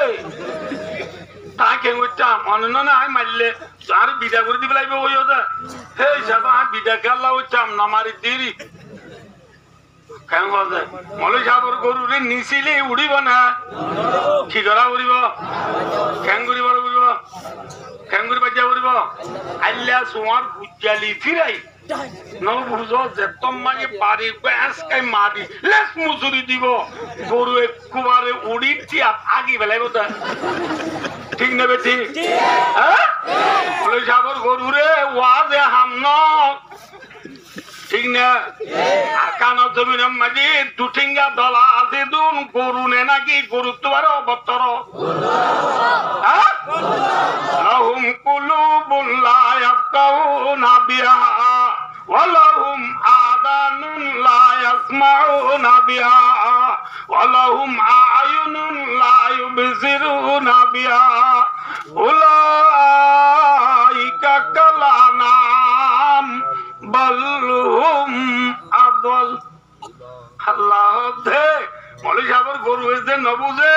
তা কেন করতাম অনেক না আমি মারলে আর বিদা করে দিবে লাগবে হইও দে হে যাবা আমি বিদা খেলা হইতাম নামারি দেরি কেন বলতে মলে যাবর গরুরে নিচিলে উড়িব না কি করা উড়িব ঠ্যাঙ্গুরি বড় উড়িব ঠ্যাঙ্গুরি বাজা উড়িব আল্লাহ সোয়ার বুঝালি ফিরাই ন বুঝো যে তোমাকে বাড়ি আজকাই মারি লেস মুজুরি দিব গরু একবারে উড়ি আগে বেলাইব তা ঠিক নেবে ঠিক হ্যাঁ মলে যাবর গরুরে ওয়াজে হামন ঠিক না কানা জমিন মাঝে দুঠিঙ্গা দলা আছে দুন গরু নে নাকি গরু তোমার অবতর লাহুম কুলুবুন লা ইয়াফকাহুনা বিহা ওয়া লাহুম আযানুন লা ইয়াসমাউনা বিহা ওয়া লাহুম আ'য়ুনুন লা ইউবসিরুনা বিহা উলাইকা কালানাম বলহুম আদল আল্লাহ দে মলে যাবর গরু হইছে ন বুঝে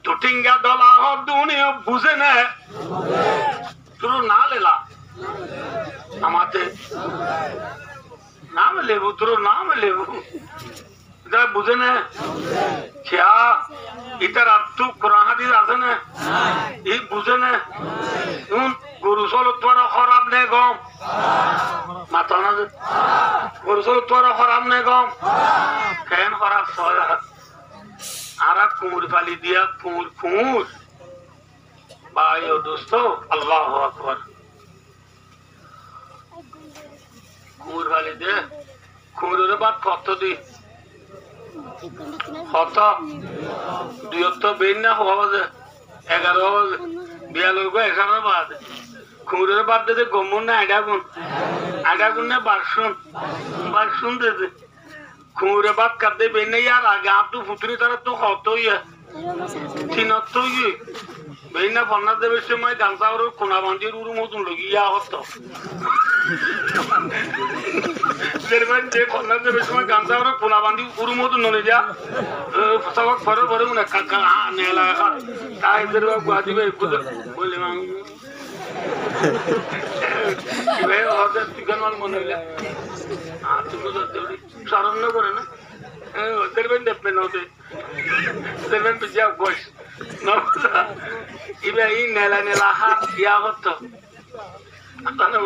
দুটিঙ্গা দলা দুনিয়া বুঝে না তোর না লেলা আমাতে নাম লেবু তোর নাম লেবু এটা বুঝে না क्या इतर तू कुरान हदीस আছে না এই বুঝে না গরু চলো তোরা খরাব নে গম মাথা না গরু চলো তোরা খরাব নে গম কেন খরাব সয়া আর কুমুর ফালি দিয়া কুমুর ভাই ও দোস্ত আল্লাহু আকবার কুমুর ফালি দে কুমুরের বাদ কত দি কত দুইত্ব বেন না হওয়া যে 11 বিয়ালোর গো 11 বাদ খুঁড়ের বাদ দে গমুন না আডাগুন না বারশুন দে খুঁড়ে বাদ কাটে বেন না यार आगे आप तो फुटरी तरह तो হতো ইয়া তিনত ইয়ে বেন না বন্না দেবে সময় গামছা আর কোনা বান্ডির উরু মতন লগিয়া হতো জেরমান যে বন্না দেবে সময় গামছা আর কোনা বান্ডি উরু মতন নলে যা ফসাক ফরে ফরে না কাকা নেলা তাই দেরবা গুয়াদিবে বলে মান वे होते चिकन वाल मनले हां तुझे तो तेरी शर्म न करे ना तेरे पे नोते तेरे पे जा गोश नो इबे ई नेला हा या होतो आता ना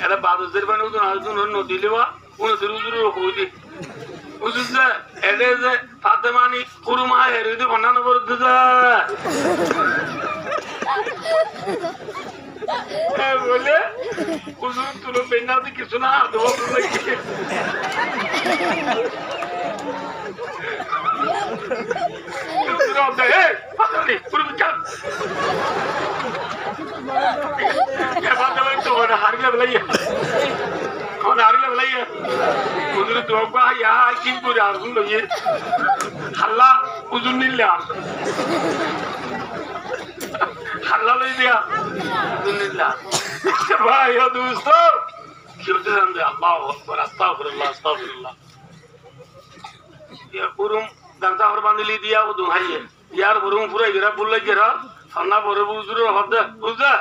एरा बादो तेरे बनो तो ना नो दिलेवा उन दुरु होदी उजुजा एडे जे फातेमानी कुरुमा हेरिदि भन्ना बरदुजा बोले उजुर तुलो बेना तो किसु ना दो बोले उजुर होता है पकड़ी पूरी चल क्या बात है तो वो हार गया बुलाइए कौन हार गया बुलाइए उजुर तो का यहाँ किन पूरे हार सुन लो ये हल्ला उजुर नहीं लिया हल्ला ले दिया दुनिया भाई हो दोस्तों क्यों तो हम अल्लाह अकबर अस्तगफिरुल्लाह ये उरुम गंजा और बांध ली दिया वो दुहाई है यार उरुम पूरा गिरा बुल लग गिरा अन्ना बोरे बुजुर्ग होता बुझा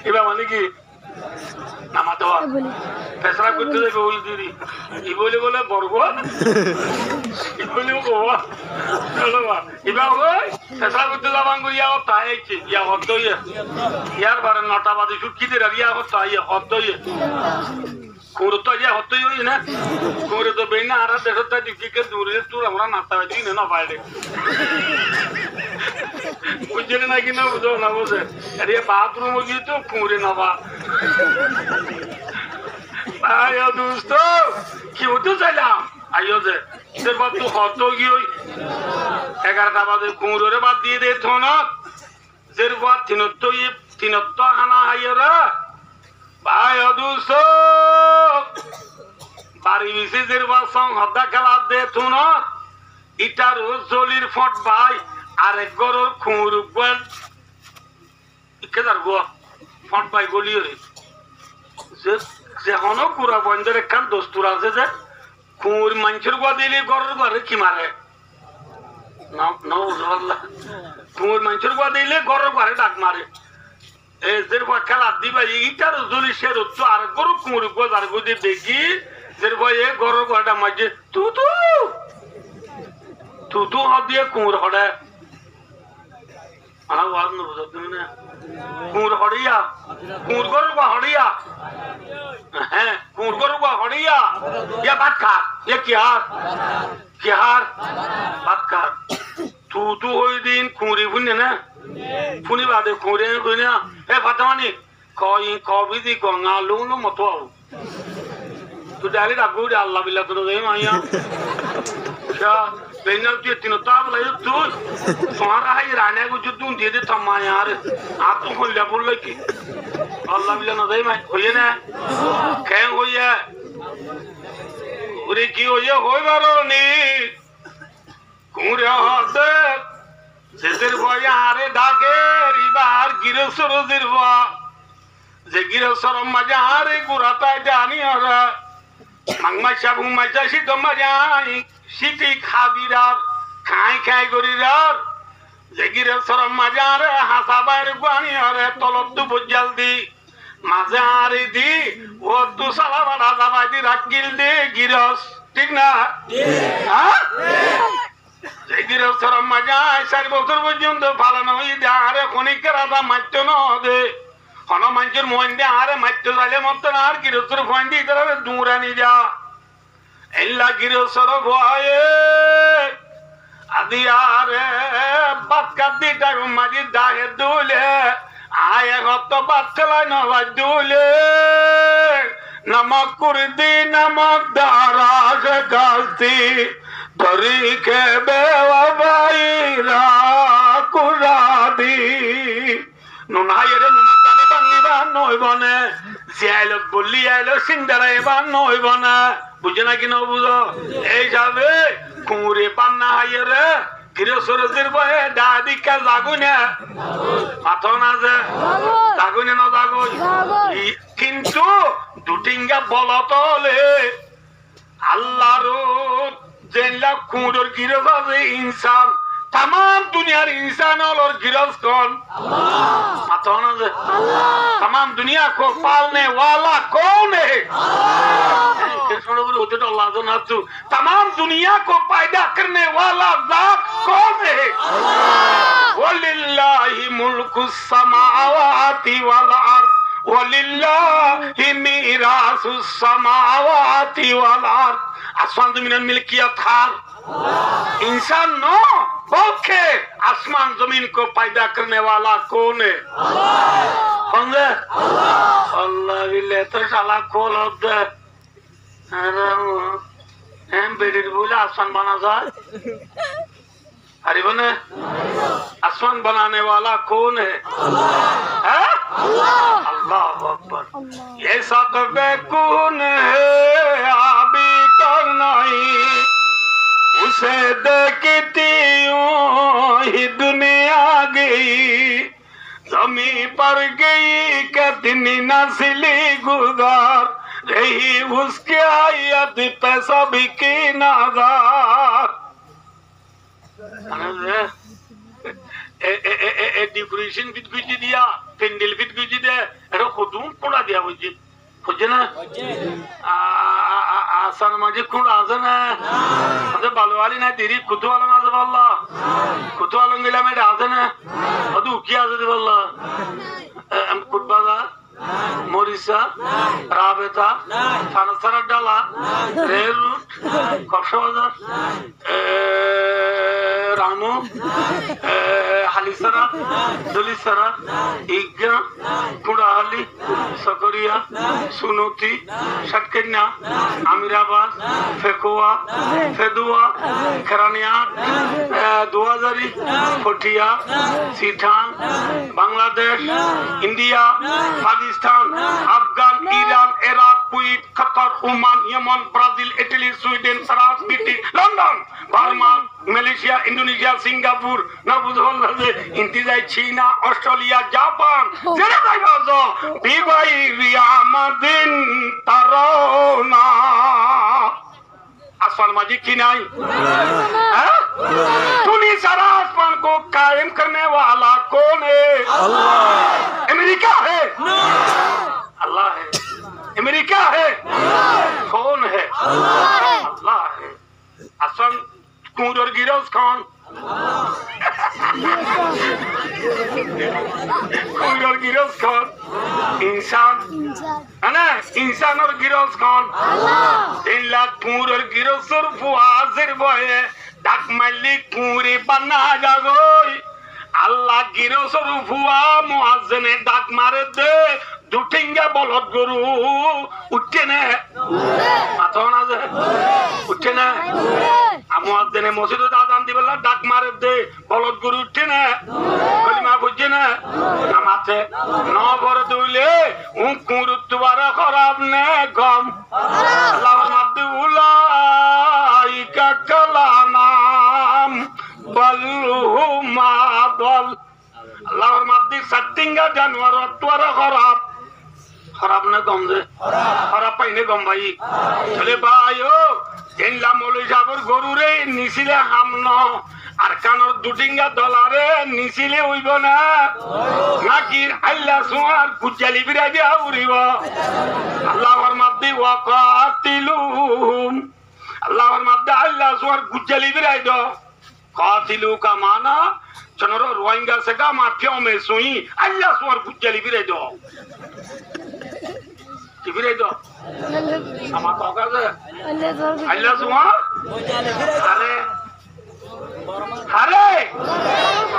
इबा माने की नामा तो फैसला करते थे बोल दीदी ये बोले बरगो ये बोले वो चलो बा इबा वो फैसला करते लावांगो या होता है कि या होता है यार बार नोटा बादी शुरू की तेरा या होता है कोर तो या होता ही ना कोर तो बेना आ रहा देखो तो दिखी के दूर है तू हमारा नाता है जी ना पाए বুঝছেন নাকি না বুঝো না বুঝে আরে বাথরুম গিয়ে তো কুঁড়ে নেবা আয়ো দোস্ত কি হতে চাইলাম আইও যে সেরপর তুই হত গিয়ে 11টা বাজে কুঁড়োরে বাদ দিয়ে দে থনত সেরপর তিনত হানা হাইয় রে ভাই দোস্ত বাড়ি বিছে যেরপর সং হদ্দা খেলা দে থনত ইটা রোজ জলির ফট ভাই আরেক গরুর খুঁড় উপর কেদার গো ফট ভাই গলিও রে যেখনো পুরা বন্ধের একখান দস্তুর আছে যে খুঁড় মানুষের গোয়া দিলে গরুর ঘরে কি মারে খুঁড় মানুষের গোয়া দিলে গরুর ঘরে ডাক মারে যেরপর খেলা দিবা ইটার জলি সে রোজ আরেক গরু খুঁড় গোয়া আর গোদি দেখি যেরপর এ গরুর ঘরটা মাঝে তু দিয়ে কুঁড় হড়ে কুঁড় হড়িয়া কুঁড় গরু বা হড়িয়া হ্যাঁ কুঁড় গরু বা হড়িয়া ইয়া ভাত খা ইয়ে কি হার ভাত খা তু ওই দিন কুঁড়ি ফুনে না ফুনি বাদে কুঁড়ে কই না এ ফাতামানি কবি দি গঙ্গা লুলো মতো আও তু ডালি ডাকু আল্লাহ বিল্লাহ তো দেই মাইয়া बेनल के तीनों ताब ले तू तुम्हारा है राने को जो तुम दे दे थम्मा यार आप तो खोल ले बोल की अल्लाह बिल्ला न दे मैं होइए ना कहीं होइए उरे की होइए होय बारो नी कुरे हाथे जेसर भय आरे डाके रिबार गिरसर जिरवा जे गिरसर मजारे गुराता जानी और मांगमाचा बुमाचा सी तो मजाई সিটি খাবিরার খাই খাই গরিরার জেগিরে সরম মাজারে হাসা বাইরে গুয়ানি হরে তলত তু বুঝাল দি মাঝে আরে দি ও তু সালা বাড়া দাবাই দি রাখিল দি গিরস ঠিক না জেগিরে সরম মাজায় 4 বছর পর্যন্ত ফালানো হই দে আরে খনিকের আদা মারতে ন দে হন মানুষের মন দে আরে মারতে যাইলে মত না আর গিরসর ফোন দি তারে দূরানি যা এল্লা গিরসর ভয়ে আদিয়ারে বাত কাদি টাইম মাজি দাহে দুলে আয়ে হত বাত চলাই নলাই দুলে নমক কুরদি নমক দারাজ গালতি ধরি কে বেওয়াবাইরা কুরাদি নুনাইরে নুনা দানি বাংলিবা নইবনে জিয়াইল বলি আইলো সিন্দারাইবা নইবনা বুঝে না কি না বুঝো এই যাবে কুঁড়ে পান্না হাইয়ে রে গিরসরের বয়ে দাদিকা জাগুনে মাথো না যে জাগুনে না জাগুন কিন্তু দুটিঙ্গা বলতলে আল্লাহর জেলা কুঁড়োর গিরস আছে ইনসান तमाम दुनिया इंसान और गिरफ्त कौन माथो ना जे तमाम दुनिया को पालने वाला कौन है तमाम दुनिया को पैदा करने वाला ज़ात कौन है वलिल्लाहि मुल्कुस समावाति वल अर्द वलिल्लाहि मीरासुस समावाति वल अर्द आसमान जमीन मिल्कियत हार इंसान नो पक्षे आसमान जमीन को पैदा करने वाला कौन है अल्लाह बिल्ले तो साला खोल दे हम बेड़ी बोले आसमान बना जाए अरे बने आसमान बनाने वाला कौन है अल्लाह अकबर ये सब कौन है अभी तक नहीं उसे देखती ही दुनिया गई जमी पर गई कितनी नस्ली गुजार रही उसके आयत पे सभी की नजर डेकोरेशन फिट गुजी दिया पेंडल फिट गुजी दे एरो खुदूम पड़ा दिया बुझी বুঝছে না আসান মাঝে খুঁড় আছে না ভালো আলি না দিদি কুতু আলম আছে বললো কুতু আলম গেলাম এটা আছে না অত উকি আছে বললো ফুটবাজার মরিচা রাবেতা সানাসারার ডালা রেল রুট কক্সবাজার রামু হালিসারা দলিসারা ইজ্ঞা কুড়াহালি সকরিয়া সুনতি ষাটকেন্না আমিরাবাদ ফেকুয়া ফেদুয়া খেরানিয়াট দুয়াজারি ফটিয়া সিঠান Bangladesh India Pakistan Afghan Iran Iraq Kuwait Qatar Oman Yemen Brazil Italy Sweden France Britain London Burma Malaysia Indonesia Singapore না বুঝলে ইন্তিজাই চীনা অস্ট্রেলিয়া জাপান যেটা যাইবা তো বিবাই রিয়ামাদিন তারনা आसमान माजी की नहीं तूने सारा आसमान को कायम करने वाला कौन है अल्लाह अमेरिका है अल्लाह है अमेरिका है कौन है अल्लाह है आसमान कूद और गिरोज कौन कूद और गिरोज कौन इंसान है ना इंसान और गिरोज कौन 3 लाख पूर और गिरोसर फुआजिर बोए डाक मल्ली पूरी बना जागोई अल्लाह गिरोसर फुआ मुआज्जिने डाक मारे दे दुटिंगा बलद गुरु उठे ने माथो ना जे उठे ने मुआज्जिने मस्जिद आजान दिबला डाक मारे दे बलद गुरु उठे ने कलिमा बुझे ने नामाते न भर दुले उ कुरुत्वारा खराब ने गम अल्लाह मद्दे उलाइका कलानाम बलहुमा दल अल्लाह मद्दे सत्तिंगा जानवर त्वरा खराब खराब ने गम दे खराब पाइने गम भाई चले भाइयो एनला मौलवी साहबर गरु रे निसिले हामनो আর কানর দুটিঙ্গা ডলারে নিছিলে হইব না নাকি আল্লাহ সুয়ার কুজালি বিরাই দিয়া উড়িব আল্লাহর মাদ্দি ওয়াকাতিলুহুম আল্লাহর মাদ্দি আল্লাহ সুয়ার কুজালি বিরাই দ কাতিলু কা মানা চনর রোহিঙ্গা সে কা মাফিয়া মে সুই আল্লাহ সুয়ার কুজালি বিরাই দ কি বিরাই দ আমার কাকা যে আল্লাহ সুয়ার আরে अरे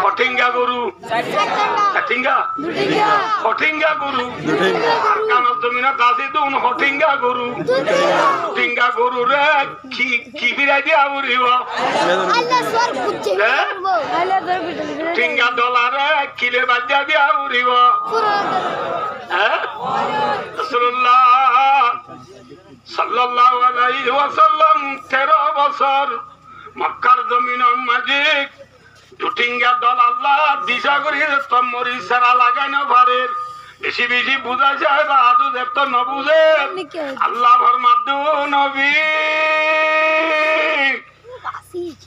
फटिंगा गुरु फटिंगा फटिंगा गुरु कान जमीन दासी दून फटिंगा गुरु रे की बिराई दिया उरिवा अल्लाह स्वर बुझे फटिंगा डॉलर किले बजा दिया उरिवा रसूलुल्लाह सल्लल्लाहु अलैहि वसल्लम 13 বছর মক্কার জমিনের মাঝে দুটিঙ্গা দল আল্লাহ দিশা করি তো মরি সারা লাগানো পারে বেশি বেশি বুঝা যায় বা আদু দেব তো ন বুঝে আল্লাহ ভর মাদু নবী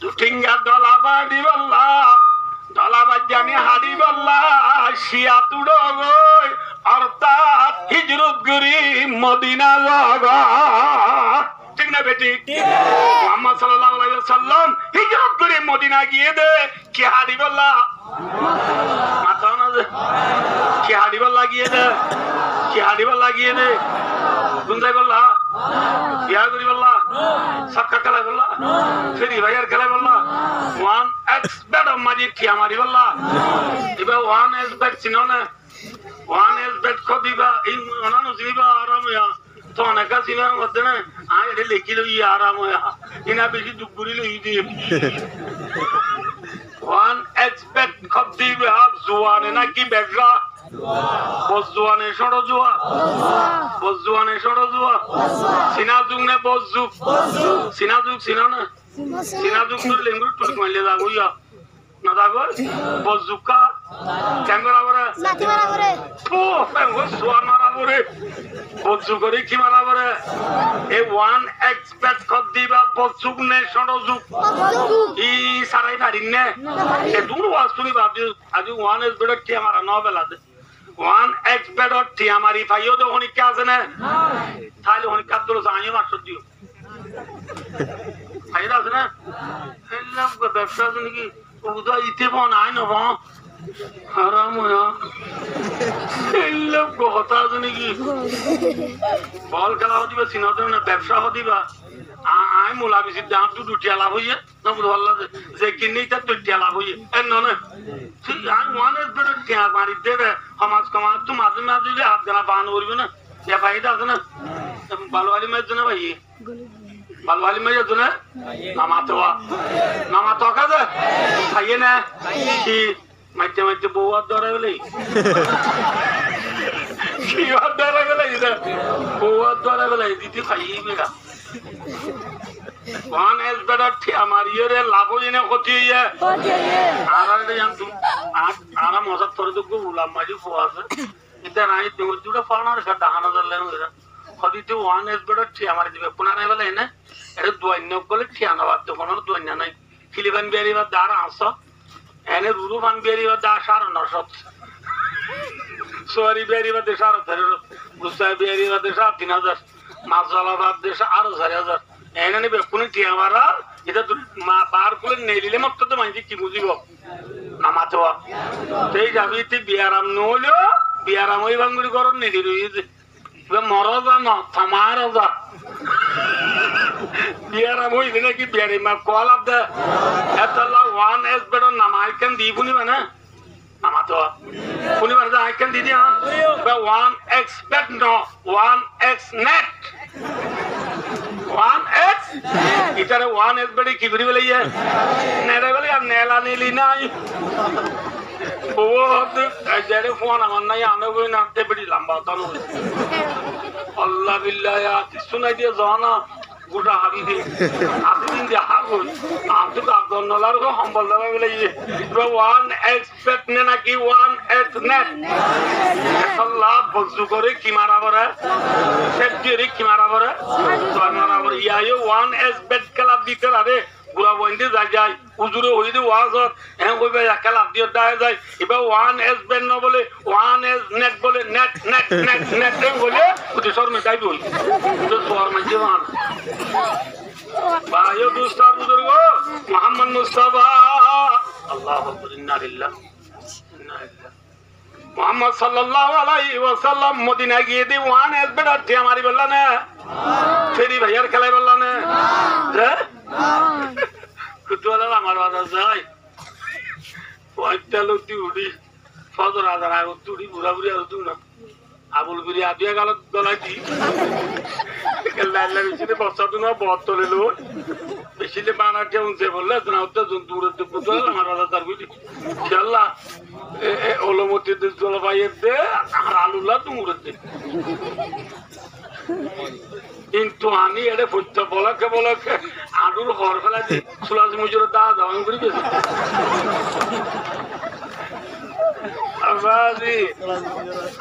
দুটিঙ্গা দল আবাদি বল্লা দলাবাদ জানি হাড়ি বল্লা শিয়া তুড়ো গই অর্থাৎ হিজরত করি মদিনা লগা ঠিক না বেটি মুহাম্মদ সাল্লাল্লাহু আলাইহি ওয়াসাল্লাম হিজরত করে মদিনা গিয়ে দে কি হাদিবাল্লাহ মাথা না দে কি হাদিবাল্লাহ গিয়ে দে কি হাদিবাল্লাহ গিয়ে দে গুনজাই বল্লাহ বিয়া করি বল্লাহ সাক্কা খেলা বল্লাহ ফেরি ভাইয়ার খেলা বল্লাহ ওয়ান এক্স বেড মাজি কি আমারি বল্লাহ দিবা ওয়ান এক্স বেড চিনোনে ওয়ান এক্স বেড খদিবা এই অনানো জিবা আরাময়া तो अनेका सीमा होते ना हाँ ये लेकी लो ये आराम हो यहाँ इन्हें बेची दुगुरी लो ये दी वन एक्सपेक्ट खत्ती में आप जुआने ना की बैठा बस जुआने शोड़ो जुआ सिनाजुक ने बस जुक सिनाजुक तो लेंगुर टुक में ले जागो या ना जागो बस जुका कैंगरा बरे नाती मारा बरे तो वो जुआ मारा बरे বজ্জু করে কি মারা বলে এই ওয়ান এক্সপেক্ট কর দিবা বজ্জুক নে সরজুক ই সারাই পারিন নে এ দূর ওয়াসুনি ভাবি আজি ওয়ান এস বেড কি আমারা নবেলা দে ওয়ান এক্সপেক্ট টি আমারি ফাইও দে হনি কে আছে না তাহলে হনি কাদলো জানিও মাসর দিও ফাইদা আছে না হেল্লাম ব্যবসা জানি কি ওদা ইতে বন আই ন বন হারাম হয়া এল্লাম গো হতা জানি কি বল খেলা হদিবা সিনতে না ব্যবসা হদিবা আই মুলা বেশি দাঁত তো দুটিয়া লাভ হইয়ে না বুঝ ভালো যে কিনে তা দুটিয়া লাভ হইয়ে এন না ঠিক আই ওয়ানের বেড়ে টিয়া মারি দেবে সমাজ কমাজ তো মাঝে মাঝে যে হাত দেনা বান করবে না এ ফাইদা আছে না ভালো আলি মেয়ের জন্য ভাই ভালো আলি মেয়ের জন্য নামাতো কাজে খাইয়ে না কি মাইতে মাইতে বউ আর ধরে গেলে কি আর ধরে গেলে বউ আর ধরে গেলে দিদি খাইয়ে বেড়া ওয়ান এস বেটার আমার ইয়ে লাভ জেনে ক্ষতি হইয়া আর মজার তোর তো গুলাম মাঝি ফোয়া আছে এটা নাই দুটা ফার্নার সাথে ডাহানো ধরলেন হদিতে ওয়ান এস বেটার ঠিয়া মারি দিবে পুনার বেলা এনে এটা দৈন্য গলে ঠিয়া নেওয়ার তো কোনো দৈন্য নাই ফিলিপাইন বিয়ারি বা দাঁড় আসো এনে রুরু ফান বিয়ারি বা দা 950 সোয়ারি বিয়ারি বা 13,500 গুসাই বিয়ারি বা 3,000 মাছওয়ালা বাদ 4,500 এনে নিবে কোনো টিয়া মারা এটা বার করে নেই দিলে মাত্র তো মাইজি কি বুঝিব নামাতো সেই যাবি তুই বিয়ারাম নহলেও বিয়ারাম ওই বাঙ্গুড়ি করো নেই রয়েছে মরো যা ন থামার যা বিয়ারাম হইছে নাকি বিয়ারি মা কল আপ দে এতলা ওয়ান এস বেডর নাম আইকেন দি শুনি মানে নামাতো শুনি মানে আইকেন দি দিয়া ওয়ান এক্স বেড ন one x net 1x ইটারে 1x বেডি কি করি বলে ইয়ে নেরে বলে আর নেলা নিলি নাই ও যারে ফোন আমার নাই আনো কই না তে বেডি লম্বা তানো আল্লাহ বিল্লাহ শুনাই দিয়ে জানা গোটা হাবি দি আপনি দিন যে হাগুন আপনি তো একজন নলার কো সম্বল দেবে বলে ইয়ে 1x বেড নে নাকি 1x নেট আল্লাহ বজু করে কি মারা বরে সেফটি কি মারা বরে তো মারা বরে ইয়ায়ো 1s বেড খেলা দিতে আরে বুড়া বইন্দি যায় উজুরে হইদি ওয়াজত এ কইবে খেলা দিয়ে দায় যায় এবার 1s বেড ন বলে 1s নেট বলে নেট নেট নেট নেট বলে উঠে সর মে যাইবি হই তো সর মে জীবন ভাইও দুস্তার বুজুর্গ মোহাম্মদ মুস্তাফা আল্লাহু আকবার ইন্না লিল্লাহ ইন্না লিল্লাহ মোহাম্মদ সাল্লাল্লাহু আলাইহি ওয়াসাল্লাম মদিনা গিয়ে দি 1s বেড আর টিয়া মারি বললা না ফেরি ভাইয়ার খেলাই বললা না হ্যাঁ কুতুয়ালা আমার বাজা যায় ওইটালো তুড়ি ফজর আজান আগে তুড়ি বুড়া বুড়ি আর তুই না আবুল বিরি আদিয়া গালত গলাইছি লাইলা বেশি বর্ষা তো না বত তোলে লো বেশি বানার যে উনছে বললে না ওটা দূরে তো কুতুয়ালা আমার বাজা তার বুঝি ইনশাআল্লাহ ওলমতি জলবায়ুর দে আর আলুল্লাহ তুমুরের দে কিন্তু আমি এটা ফুটতে বলাকে আলুর হর ফেলা দি সুলাজ মুজুরের দা দাওয়ান করে গেছে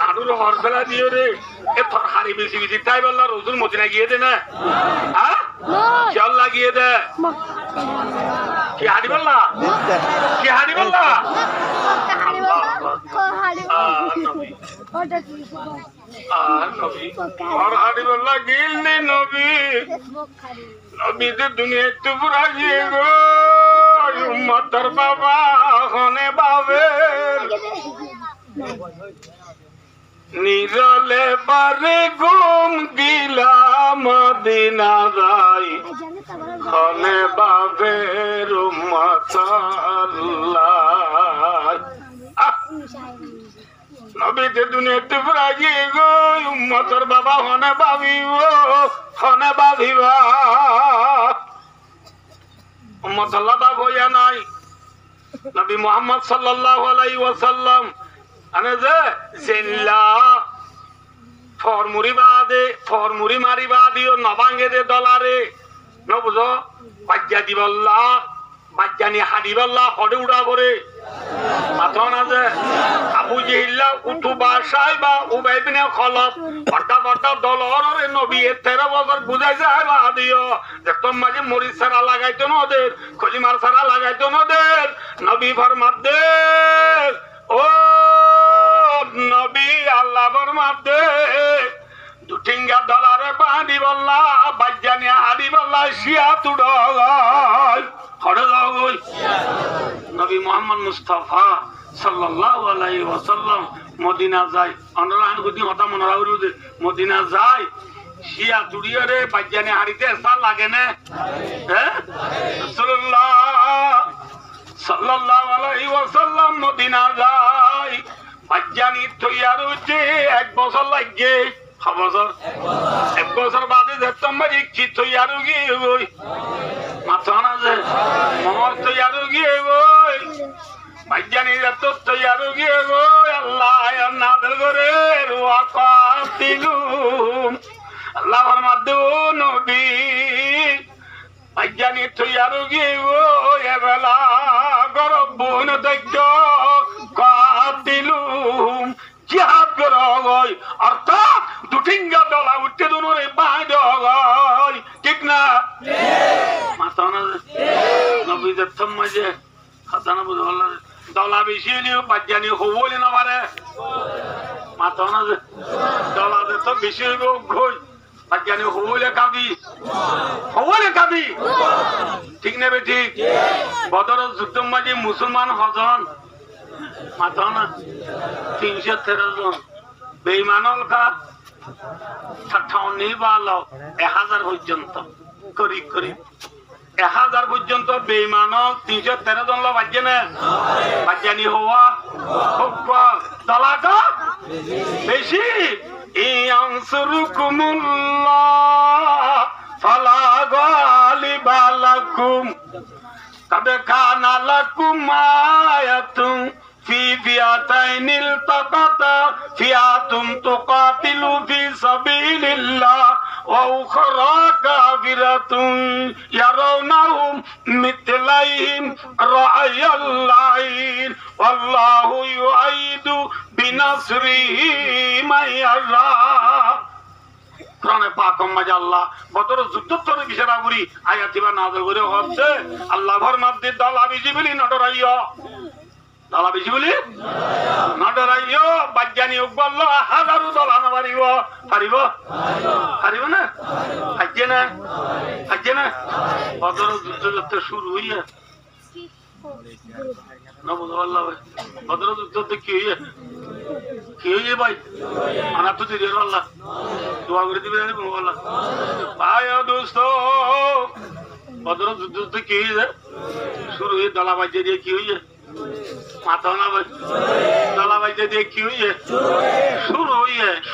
আলুর হর ফেলা দিও রে এ তোর হারি বেশি বেশি তাই বললা রোজুর মদিনা গিয়ে দে না হ্যাঁ চল লাগিয়ে দে কি হারি বললা কি হারি বললা বাবা হনে বাবে নিরলে বারে গুম গিলাম মদিনা যাই হনে বাবের উম্মত আল্লাহ নবীতে দুনিয়াতে ফুরাগি গো উম্মতর বাবা হনে ভাবিব হনে ভাবিবা উম্মত আল্লাহ বাব হইয়া নাই নবী মুহাম্মদ সাল্লাল্লাহু আলাইহি ওয়াসাল্লাম আনে যে জিল্লা ফরমুরি মারি বাদিও নবাঙ্গে দে ডলারে নবুঝো বাজ্জা দিবল্লা বাজ্জানি হাদিবল্লা হডে উড়া করে মাথা না যে আবু জেহিল্লা উঠু বাসায় বা উবাই বিনে খলফ বড় দলরে নবী 13 বছর বুঝাই যায় বা দিও যে তোম মাঝে মরিচ সারা লাগাইতো নদের খলিমার সারা লাগাইতো নদের নবী ফরমাত দে ও নবী আল্লাহ ফরমাত দে দুটিঙ্গা ডলারে বাঁধি বললা বাজ্জানি হাদি বললা শিয়া তুড়াই হড়ে যাও নবী মুহাম্মদ মুস্তাফা সাল্লাল্লাহু আলাইহি ওয়াসাল্লাম মদিনা যায় আমরা আনগুদি হতা মনরা হইছে মদিনা যায় শিয়া তুড়িয়ে রে বাজ্যানি হাড়িতে সাল লাগে না হ্যাঁ রাসূলুল্লাহ সাল্লাল্লাহু আলাইহি ওয়াসাল্লাম মদিনা যায় বাজ্যানি তৈয়ার হচ্ছে 1 বছর লাগে এক বছর বাদে দেখতাম মাঝে কি তৈয়ার গিয়ে বই মাথা না যে মর তৈয়ার গিয়ে বই বাজ্যানি যত তৈয়ার গিয়ে বই আল্লাহ নাদের করে ওয়াকাতিলুম আল্লাহর মাধ্যমে নবী বাজ্যানি তৈয়ার গিয়ে বই এবেলা গরবুন দৈত্য কাতিলুম জিহাদ করা হয় অর্থাৎ দুটিঙ্গা দলা উঠতে দুনোরে বাইরে হয় ঠিক না মাথা না নবীদের মাঝে হাতা না বুঝ দলা বেশি হলেও বাজ্যানি হবলি না পারে মাথা না দলাতে তো বেশি হইব ঘই বাজ্যানি হবলে কাবি ঠিক নেবে ঠিক বদরের যুদ্ধ মাঝে মুসলমান হজন মাথা না 313 জন বেঈমানল কা 58 বালো 1000 পর্যন্ত করিব 1000 পর্যন্ত বেঈমানল 313 জন লোক বাজে না বাজ্যানি হওয়া খুব দলাটা বেশি ইয়ানসুরকুমুল্লাহ ফালা গালিবা লাকুম قد كان لكم آية في فئتين التقتا فئة تقاتل في سبيل الله وأخرى كافرة يرونهم مثليهم رأي العين والله يؤيد بنصره من يشاء কোরআনে পাক মাঝে আল্লাহ বদর যুদ্ধর বিষয়টা করি আয়াতিবা নাযিল করে হচ্ছে আল্লাহ ফরমাতে দলা বিজিবলি নডরাইও বাজ্যানি উগবল হাজারো দলা না পারিব না আজকে না বদর যুদ্ধ শুরু হইয়া না বুঝো আল্লাহ ভাই বদর যুদ্ধ কি হইয়া ভাই আনা তো দিরে আল্লাহ দোয়া করে দিবেন আল্লাহ ভাই দোস্ত বদর যুদ্ধ কি হইয়া শুরু হয়ে দলা বাজ্যা দিয়ে কি হইয়া মাথা না ভাই দলা বাজ্যা দিয়ে কি হইয়া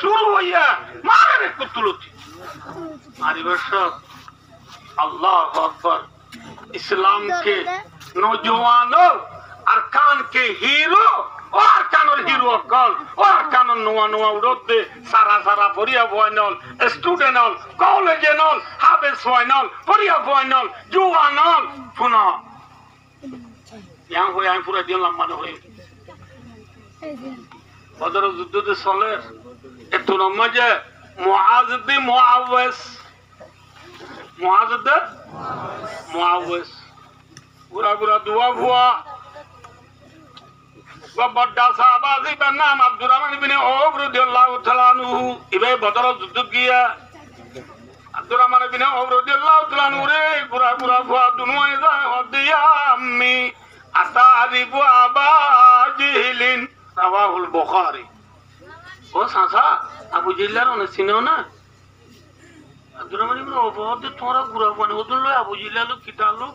শুরু হইয়া মারে কুতুলতি মারিবার সব আল্লাহু আকবার इस्लाम के नौजवानों अरकान के हीरो और अरकानों हीरो कल और अरकानों नुआ उड़ते सारा परिया फाइनल स्टूडेंटल कॉलेजनल हाफिज फाइनल परिया फाइनल जुवानल पुनः यहाँ पूरा दिन लम्बा न हुए बदर युद्ध दे चले एतो नमजे मुआज पूरा दुआ हुआ वो बड़ा साहबाजी का नाम अब्दुर्रहमान बिन औफ रदियल्लाहु तआला अन्हु इबे बदर युद्ध किया अब्दुर्रहमान बिन औफ रदियल्लाहु तआला अन्हु रे पूरा हुआ दुनिया इदा हदिया अम्मी अतारिबु अबा जिहलिन रवाहुल बुखारी ओ सासा अबू जिल्लार ने सिनो ना अब्दुर्रहमान बिन औफ दे थोड़ा गुरा बने ओदुल्लो अबू जिल्ला लो कितालो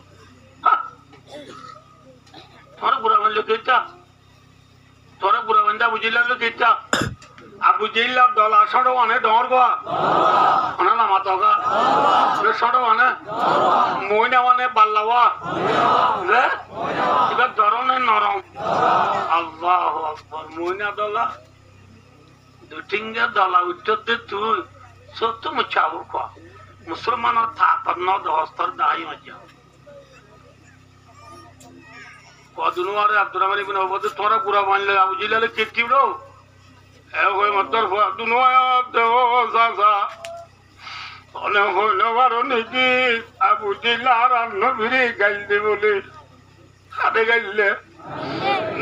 थोड़ा गुरा बन लो केता थोड़ा गुरा बंदा अबू जिल्ला लो केता अबू जिल्ला दला सडो वाने डोर गो अना ना मातोगा रे सडो वाने मोइना वाने बल्लावा रे इबा दरने नरम अल्लाहु अकबर मोइना दला दुटिंगा दला उठते तू सत्य मुचाबो को मुसलमान था पर न दस्तर दाई मजा कदुनवारे अब्दुर्रहमान इब्न औफ दे थोड़ा पूरा मान ले अबू जिल्ला ले केटी रो ए होय मतर दुनवाया दे ओ सासा ओने होलो वारो नेकी अबू जिल्ला रा नबीरी गाइल दे बोले खादे गाइले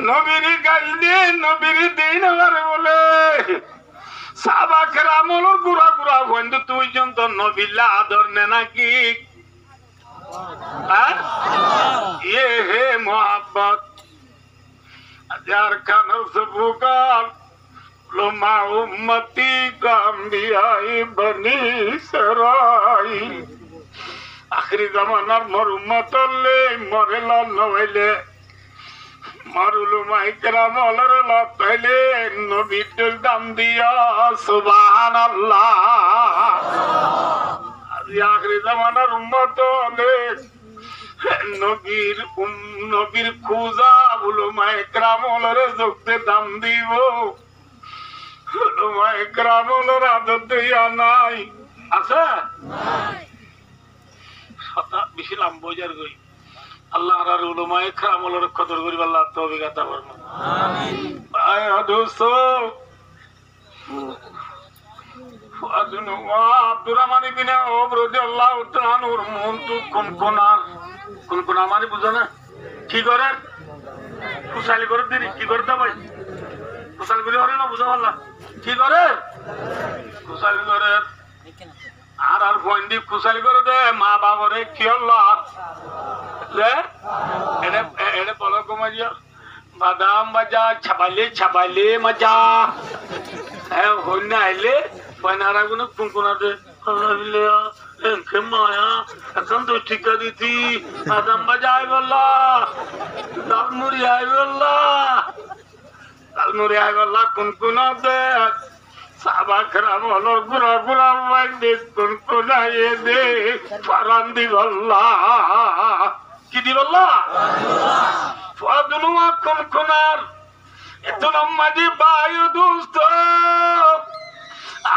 नबीरी गाइल दे नबीरी देन वारे बोले साहबा केरामल गुरा बंधु तुई जंत नबिल्ला आदर ने नाकी ये है मोहब्बत हजार का नफ्स फुकार লুমা উম্মতি কাম্বিয়াই বনি ইসরাইল আখরি জামানার মোর উম্মত হলে মরে লইলে মারুলুমা ইকরাম হলর লইলে নবীর দাম দিয়া সুবহানাল্লাহ আজি আখরি জামানার উম্মত হলে নবীর খুজা উলুমা ইকরাম হলর যুক্তে দাম দিব উলুমা ইকরাম হলর আদত ইয়া নাই আছে বেশি লাম বোঝার গই আল্লাহ আর উলুমা ইকরাম হলর কদর করিব আল্লাহ তৌফিক আতা ফরমান আমিন ভাই দোস্ত ফুয়াদুন আব্দুর রহমান ইবনে আওফ রাদিয়াল্লাহু তাআলা আনহুর মন তো কোন মানে বুঝো না কি করে কুশালি করে দিই কি করতে ভাই কুশালি করে হরে না বুঝো আল্লাহ কি করে কুশালি করে আর ফন্ডি কুশালি করে দে মা বাবারে কি আল্লাহ লে এনে বলো কমাইয়া বাদাম বাজা ছাবাইলে মজা হ্যাঁ হইনা আইলে পয়নারা গুলো কুনকুনাতে মায়া এখন তো ঠিকা দিতি বাদাম বাজা আই বললা ডালমুড়ি আই বললা কুনকুনাতে সাবা খারাপ হলো গুড়া বাইন্দে কুনকুনাইয়ে দে ফারান দি বললা কি দি বললা ফাদুনুয়া কুনকুনার এত মাঝে বায়ু দুস্ত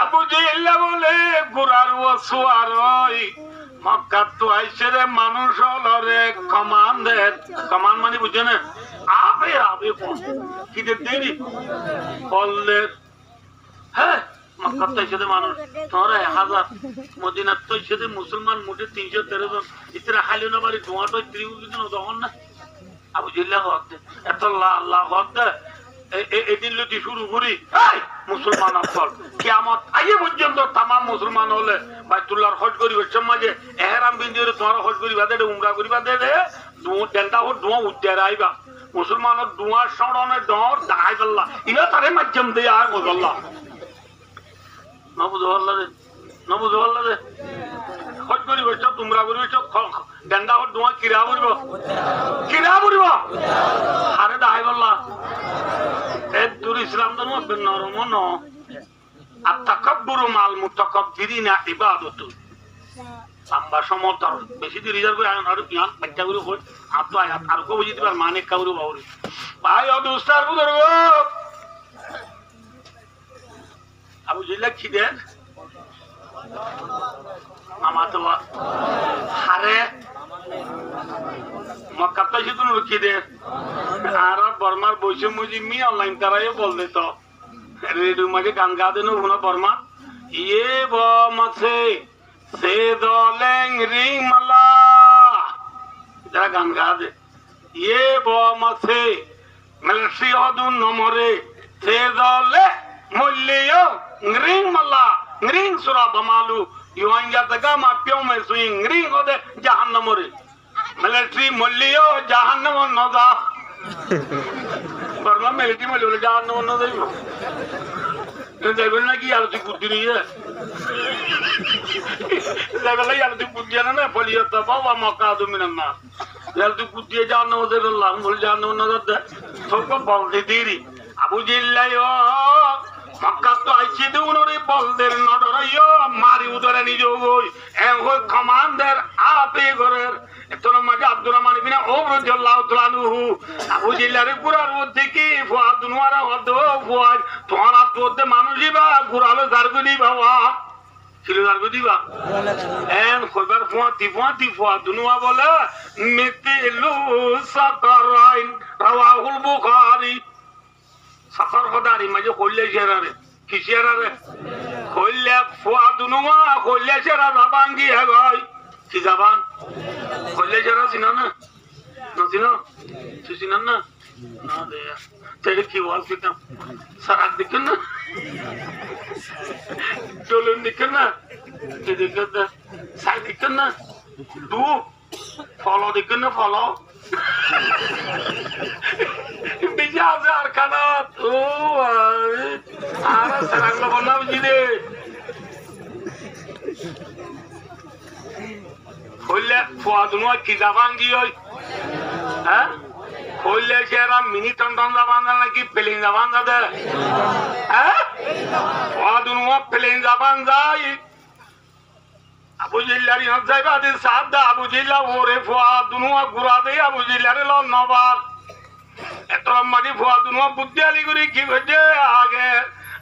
আবু জিল্লা বলে গুড়ার ও সোয়ার মক্কা তো আইসে রে মানুষ হলো রে কমান মানে বুঝে না আবে কি দেরি বললে হ্যাঁ মক্কা তো আইসে মানুষ তোরা 1000 মদিনার তো আইসে মুসলমান মোটে 313 জন ইতরা হালিও না বাড়ি ধোঁয়া তো 30 জন তখন না আবু জিল্লা হক এত আল্লাহ হক এদিন লুটি শুরু করি মুসলমান আসল কিয়ামত আইয়ে পর্যন্ত তাম মুসলমান হলে বাইতুল্লাহর হজ করিবে সমাজে এহরাম বিন্দি তোমার হজ করিবা দে উমরা করিবা দে ডেন্টা হোক ধোঁয়া উদ্যার আইবা মুসলমানের ধোঁয়ার সড়নে ডর দাঁড়াই পাল্লা ইনা তারে মাধ্যম দিয়ে আর বুঝল্লা নবুঝ পাল্লা রে হজ করিবে সব উমরা করিবে সব ডেন্টা হোক ধোঁয়া কিরা পড়িব হারে দাঁড়াই পাল্লা ইসলাম ধর্ম নরম ন আর তাকাব্বুরু মাল মুতাকাব্বিরিনা ইবাদাতু সাম্বা সমতর বেশি দি রিজার্ভ করে আর ইয়ান বাচ্চা গুলো কই আতো আয়াত আর কো বুঝিতে পার মানে কাউরি বাউরি ভাই অদুস্তার বুজুর্গ আবু জিল্লা কি দেন আমাতো হারে মক্কা তো শুধু রুকি দে আর বর্মার বৈশে মুজি মি অনলাইন তারাই বললে তো রেডিও মাঝে গান গা দেন ওনা বর্মা ইয়ে বমছে সে দলেং রিং মালা যারা গান গা দে ইয়ে বমছে মিলিটারি হদুন নমরে সে দলে মূল্য রিং মালা রিং সুরা বমালু ইউঙ্গা তগা মা পিও মে সুইং রিং হদে জাহান্নামরে মিলিটারি মূল্য জাহান্নাম নদা বর্মা মিলিটারি মূল্য জাহান্নাম নদা যাইবেন নাকি আলোচনা বুদ্ধি নিয়ে যাইবেন আলোচনা বুদ্ধি না ফলিয়ত বাবা মক্কা দুমিনান না আলোচনা বুদ্ধি জাহান্নাম দেল্লাহ বলে জাহান্নাম নদা দে সব বলতে দেরি আবু জিল্লাই মক্কা তো আইছি দুনরে বলদের নডরাইও মারি উদরে নিজে গই এ হই কমান্ডার আপে ঘরের এতন মাঝে আব্দুর রহমান ইবনে আওফ রাদিয়াল্লাহু তাআলা আনহু আবু জিল্লারে গুরার মধ্যে কি ফুয়াদ নুয়ারা হদ ফুয়াদ তোরা তোতে মানুষই বা গুরালো জারগুনি বাবা ছিল জারগুনি বা এন কইবার ফুয়াতি ফুয়াদ নুয়া বলে মিতিলু সাকারাইন রাওয়াহুল বুখারী সাকার খদারি মাঝে কইলে শেরারে কি শেরারে কইলে ফুয়াদ নুয়া কইলে শেরা জাবাঙ্গি হে ভাই কি জাবান কইলে শেরা চিনা না চিনো চিনেন না না দে তাহলে কি বল কিতাম সারাক দেখেন না চলুন দেখেন না কি দেখেন না সাই দেখেন না দু ফলো দেখেন না ফলো যে আছে আর খানা তো আর সারাগুলো বললাম বুঝি রে হইলে ফুয়াদুনো কি যাবান কি ওই হ্যাঁ হইলে সে এরা মিনি টন যাবান নাকি প্লেন যাবান যাদের হ্যাঁ ফুয়াদুনো প্লেন যাবান যাই আবু জিল্লার ইহান যাইবা দিন সাদা আবু জিল্লা ওরে ফুয়াদুনো ঘুরা দেই আবু জিল্লারে ল নবার এত মারি ফুয়াদুনো বুদ্ধি আলি করে কি হয়েছে আগে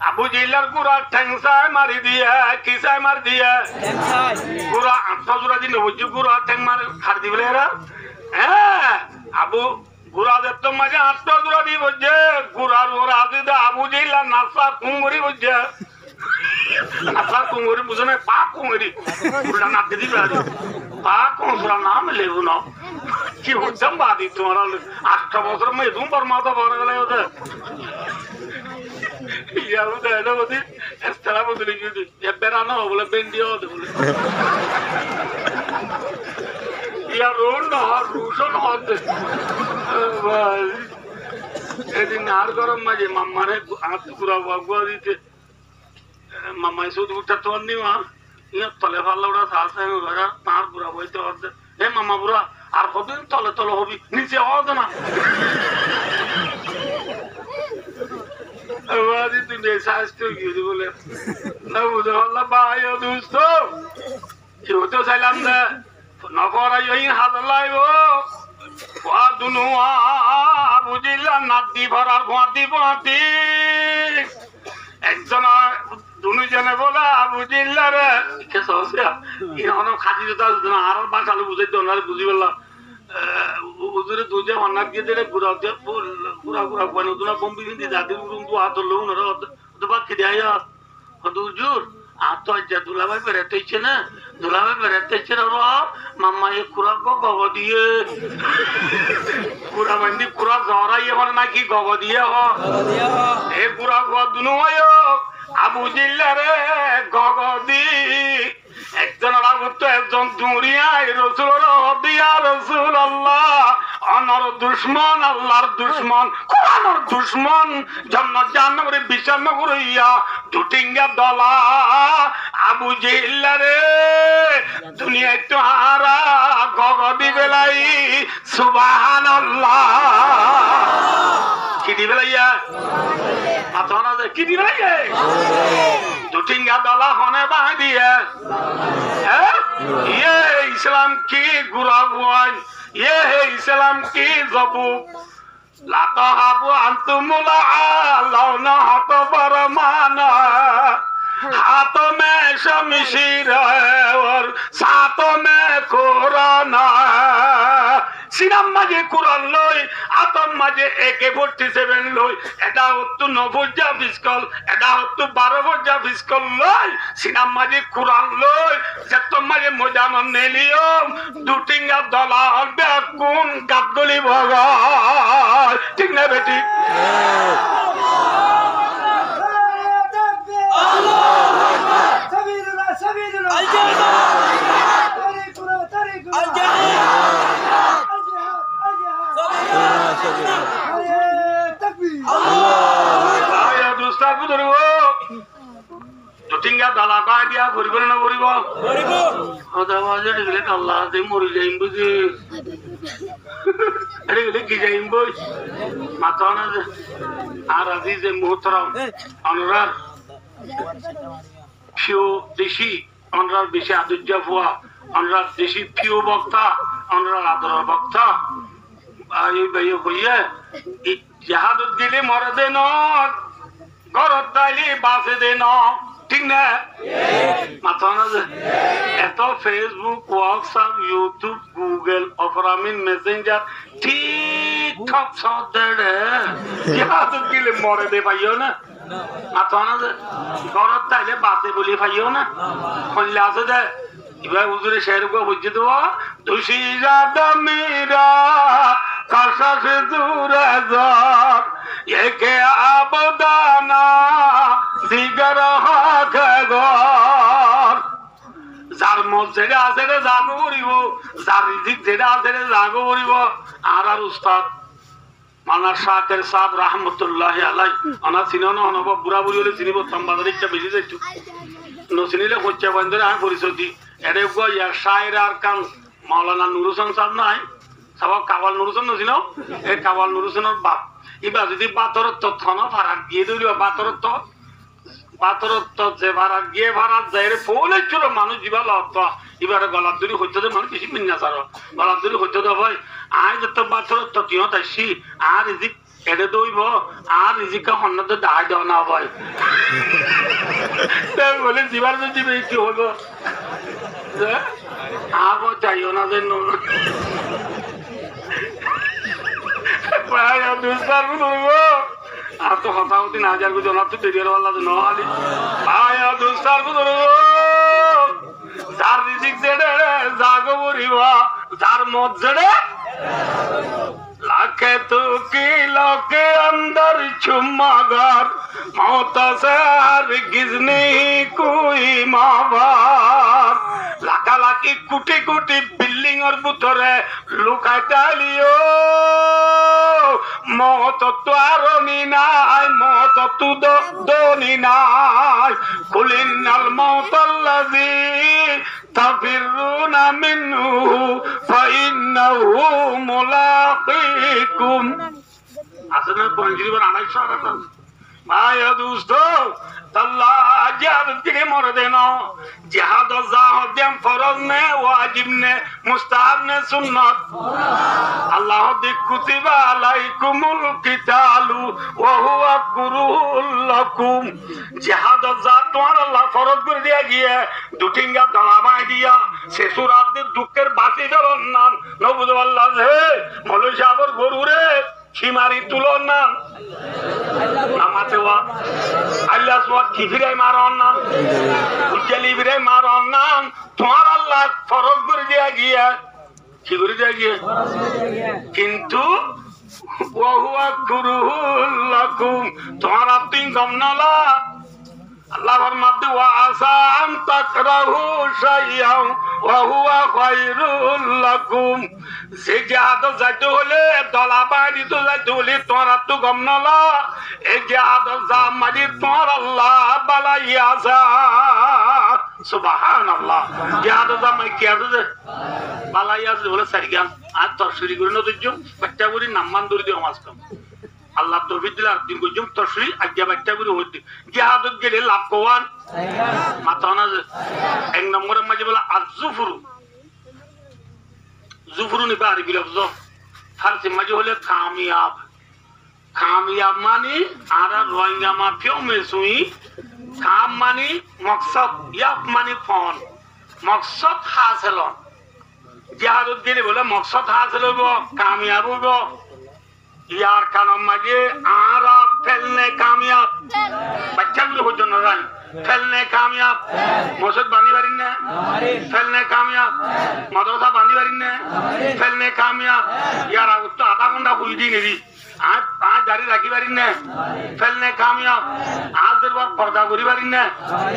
আবু জিল্লার গুড়া ঠেংসায় মারি দিয়ে কিসায় মার দিয়ে গুড়া 8 জোড়া দিন হচ্ছে গুড়া ঠেং মার খার দিবে এরা হ্যাঁ আবু গুড়া দেখত মাঝে 8 জোড়া দিয়ে বলছে গুড়ার ওরা দিদা আবু জিল্লা নাসা কুঙ্গুরি বলছে নাসা কুঙ্গুরি বুঝে না পা কুঙ্গুরি গুড়া নাচতে দিবে পা কুঙ্গুরা নাম লেবু না কি হচ্ছে বাদি তোমার 8 বছর মেয়ে তোমার মাথা বড় গেলে ওদের ইয়ারও দেয় না বলি এস্তারা বদলে গিয়ে বেড়ানো বলে বেন্ডিও বলে ইয়ারও না রুশন হতে এদিন আর গরম মাঝে মাম্মারে হাত পুরা বাগুয়া দিতে মাম্মাই শুধু উঠা তো নি মা ইয়া তলে ফাল্লা ওরা সাহসে ওরা তার পুরা বইতে হতে হে মামা পুরা আর কতদিন তলে তলে হবি নিচে হওয়া না Hadi tu ne saçtı gibi böyle. Ne bu da Allah bayo dosto. Yoto selam da. Nafara yoyin hazırlay o. Fuadunu Abu Jilla nadi farar fuati. একজন দুজনে বলে আবু জিল্লারে কে সহসা ইহনো খাদি দিতা আর বাসালে বুঝাইতো না বুঝি বললা উজুরে দুজে অন্নাক দিয়ে দিলে পুরা পুরা কোন দুনা বম্বি দি দাদি রুম তো হাত লউ না তো বাকি দেয়া হদু জুর আতো যা দুলাভাই বেরাতেছে না দুলাভাই বেরাতেছে র মাম্মা এ কুরা গব দিয়ে কুরা বন্দি কুরা জরাই হন নাকি গব দিয়ে হ এ কুরা গব দুনো হয় আবু জিল্লারে গগ দি একজন রাগুত একজন দুরিয়ায় রসুল দিয়া রসুল আল্লাহ অনর দুশ্মন আল্লাহর দুশ্মন কোরআনের দুশ্মন জন্ম জান্নারে বিছান্ন করিয়া দুটিঙ্গা দলা আবু জিল্লারে দুনিয়ায় তো হারা গগ দিবে লাই সুবহানাল্লাহ কি দিবে লাইয়া আতনা দে কি দিবে লাইয়া দুটিঙ্গা দলা হনে বাই দিয়ে ये इस्लाम की गुराबुआन ये है इस्लाम की ज़बूक लाता हाबु अंतुमुला लौना हाथों पर माना हाथों में शमशीर है और साथों में कुरान সিনাম মাঝে কুরআন লই আতম মাঝে AK-47 লই এটা হতো 9 পিস্তল এটা হতো 12 পিস্তল লই সিনাম মাঝে কুরআন লই যেতম মাঝে মজান নেলিয়ম দুটিঙ্গা দলা হবে কোন গাদলি ভগা ঠিক না বেটি আল্লাহু আকবার সাবিরুল্লাহ সাবিরুল্লাহ আল জান্নাহ তারিকুনা আল জান্নাহ দুটিঙ্গা দালা পাই দিয়া ঘুরিব না ঘুরিব গেলে আল্লাহ মরি যাইম বুঝি এটা গেলে কি যাইম বই মাথা না আর আজি যে মুহূর্তরাম অনুরার ফিউ দেশি অনুরার বেশি আদর্য ভুয়া অনুরার দেশি ফিউ বক্তা অনুরার আদর বক্তা জাহাদত গেলে মরে দে ন ঘরত দাইলে বাসে দে ন ঠিক না মাথা না এত ফেসবুক হোয়াটসঅ্যাপ ইউটিউব গুগল অফরামিন মেসেঞ্জার টিকটক সব দেড়ে জাহাদত গেলে মরে দে পাইও না মাথা না ঘরত দাইলে বাসে বলি পাইও না কইলে আছে দে এবার হুজুরে শেরগো বুঝে দেবো তুষি যাদা মীরা কাশা সে দূরে যাক একে আবদানা দিগর হাক গর যার মন ছেড়ে আছে রে জাগো করিব যার রিজিক ছেড়ে আছে রে জাগো করিব আর উস্তাদ মানা শাকের সাহেব রহমতুল্লাহ আলাই আনা চিনো হনব বুড়া বুড়ি হলে চিনিব বাজারে ইচ্ছা বেশি যাইতো নচিনিলে হচ্ছে বন্ধরে আমি পরিচয় দিই এটা ইয়ার শায়ের আর কান মাওলানা নুর হোসেন সাহেব নাই সব কাবাল নুর হোসেন নছিল এই কাবাল নুর হোসেনের বাপ এবার যদি বাতরত্ব থন ভাড়া দিয়ে দিল বাতরত্ব যে ভাড়া গিয়ে ভাড়া যায় রে ফোলে ছিল মানুষ জীবা লত এবারে গলার দূরি হইতে দে মানুষ বেশি মিন্না চার গলার দূরি হইতে দে ভাই আয় যত বাতরত্ব তিহত আসি আর ইজিক এডে দইব আর ইজিকা হন্নতে দায় দেওয়া না ভাই বলে জীবার যদি কি হইব আবো চাইও না যে আর তো হতাহতি না যার বুঝো না তো দেরিয়ার পাল্লা যে নহালি ভাই দুস্তার বুঝো যার রিজিক জেডে জাগো বরিবা যার মত জেডে लाखे तो किलो के अंदर छुमगर मौत से हरगिज नहीं कोई मावार लाखा लाखी कुटी कुटी बिल्डिंग और बुतरे लुकाय डालियो मौत तो आरोनी नाय मौत तू दो नी नाय कुलिन्नल मौत अल्लज़ी तफिरुना मिन्हु फाइन्नहु मुलाक़ीकुम আসলে পঞ্জীবন 250 টাকা ভাই দোস্ত আল্লাহ জিহাদ থেকে মরে দেন জিহাদ জাহাদাম ফরজ নে ওয়াজিব নে মুস্তাহাব নে সুন্নাত আল্লাহ দি কুতিবা আলাইকুমুল কিতালু ওয়া হুয়া কুরুল লাকুম জিহাদ যা তোমার আল্লাহ ফরজ করে দিয়া গিয়ে দুটিঙ্গা দলাবাই দিয়া সে সুরাদের দুঃখের বাতি দলন নাম নবুদ আল্লাহ হে মৌলভী সাহেবের গরুরে খিমারি তুলন নাম নামাতে ওয়া আল্লাহ সোয়াত কিফিরে মারন নাম উজ্জালিবিরে মারন নাম তোমার আল্লাহ ফরজ করে দিয়া গিয়া কি করে দিয়া গিয়া কিন্তু ওয়া হুয়া কুরুল লাকুম তোমার আপনি গম নালা আল্লাহ ফরমাতে ওয়া আসাম তাকরাহু শাইআন ওয়া হুয়া খায়রুল লাকুম যে জিহাদ যাইতে হলে দলা বাড়ি তো যাইতে হলে তোমার তো গম নালা এই জিহাদ যা মারি তোমার আল্লাহ বালাইয়া যা সুবহানাল্লাহ জিহাদ যা মাই কি আছে বালাইয়া বলে সারিগান আর তরসরি করে নদুজুম বাচ্চা বুড়ি নাম্মান দূর দিও মাছ কম আল্লাহ তৌফিক দিলে আর দিন গুজুম তরসরি আজ্ঞা বাচ্চা বুড়ি হইতে জিহাদত গেলে লাভ কোয়ান মাথা না এক নম্বরের মাঝে বলে আজুফুরু जुफरू निभा अरबी लफ्ज फारसी मजे होले कामयाब कामयाब मानी आरा रोहिंग्या माफियों में सुई काम मानी मकसद याब मानी फोन मकसद हासिल हो जिहादत के लिए बोले मकसद हासिल हो कामयाब हो यार का नाम मजे आरा फैलने कामयाब बच्चा भी हो जो नज़ार फैलने कामयाब मौसद बानी वरिन्ने फैलने कामयाब मदरसा बानी वरिन्ने फैलने कामयाब यार तो आधा घंटा हुई दी नहीं आज जारी रखी वरिन्ने फैलने कामयाब आज देर बाद पर्दा गुरी वरिन्ने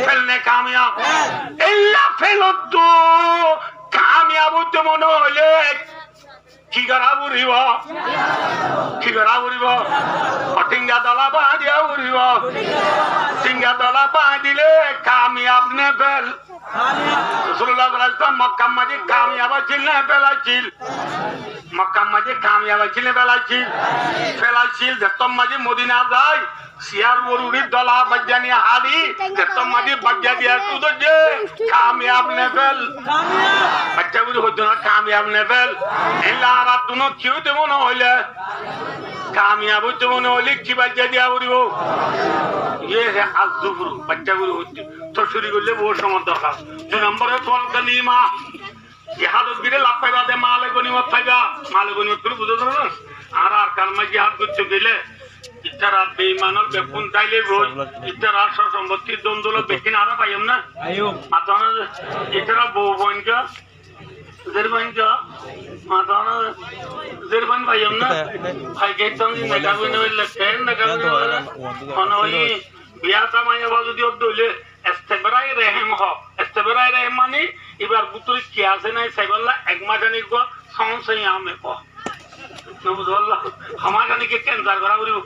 फैलने कामयाब इल्ला फैलो तो कामयाब तो मनो ले কি করা বুড়িব কি করা বুড়িব টিঙ্গা দলা বাঁধিয়া বুড়িব টিঙ্গা দলা বাঁধিলে কামিয়াব নে ফেল রাসূলুল্লাহ সাল্লাল্লাহু আলাইহি ওয়াসাল্লাম মক্কা মাঝে কামিয়াব ছিল না ফেলাছিল মক্কা মাঝে কামিয়াব ছিল ফেলাছিল ফেলাছিল যতম মাঝে মদিনা যায় সিয়ার বরুড়ি দলা বাজ্জানি হাড়ি যতম মাঝে বাজ্জা দিয়া তুদো যে কামিয়াব নে ফেল বাচ্চা বুড়ি হতো না কামিয়াব নে ফেল এলা আর তুনো কিউ দেবো না হইলে কামিয়াব হইতে মনে হইলে কি বাজ্জা দিয়া বুড়িব ये है আজুফরু বাচ্চা বুড়ি হচ্ছে তো শুরু করলে বহু সময় দরকার 2 নম্বরে তল কালিমা জিহাদত গিরে লাভ পাইবা দে মালে গনিমত পাইবা মালে গনিমত করে বুঝো না আর আর কালমা জিহাদ করতে গেলে ইতারা বেঈমানর বেকুন তাইলে রোজ ইতারা সম্পত্তি দ্বন্দ্ব বেকিন আর পাইম না আইও মাতানা ইতারা বউ বনকা জেরবানকা মাতানা জেরবান পাইম না ভাই গেতম নি নাগাবিন হইলে কেন নাগাবিন হইলে কোনই বিয়া তামাই আবার যদি অদলে ইস্তেবরাই রহিম হ ইস্তেবরাই রহিম মানে এবার বুতুরি কি আছে নাই সাইবাল্লাহ এক মাস আনি গো সংসই আমে কো সমাজকে কেন্দ্র করা করিব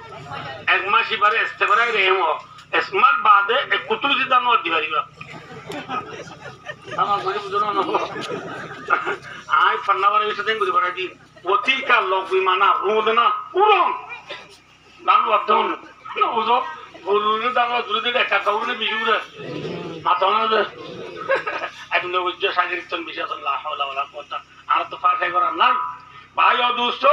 1 মাস এবারে আসতে পারে রেম স্মার্ট বাদে কুতুর জিতা ন দি পারিবা আমার মানে বুঝলো না আই ফন্নাবারে এসে দেন করি পারাই দি অতিকা লোক বিমানা রোদনা উড়ন দাম বর্তমান না বুঝো বলুন দাম দুই একটা কাউরে বিজুরে মাথা না আপনি উজ্জ সাগরিতন বিশেষ আল্লাহ হাওলা ওয়ালা কুওয়াতা আর তো ফাঁসাই করার না ভাই ও দোস্ত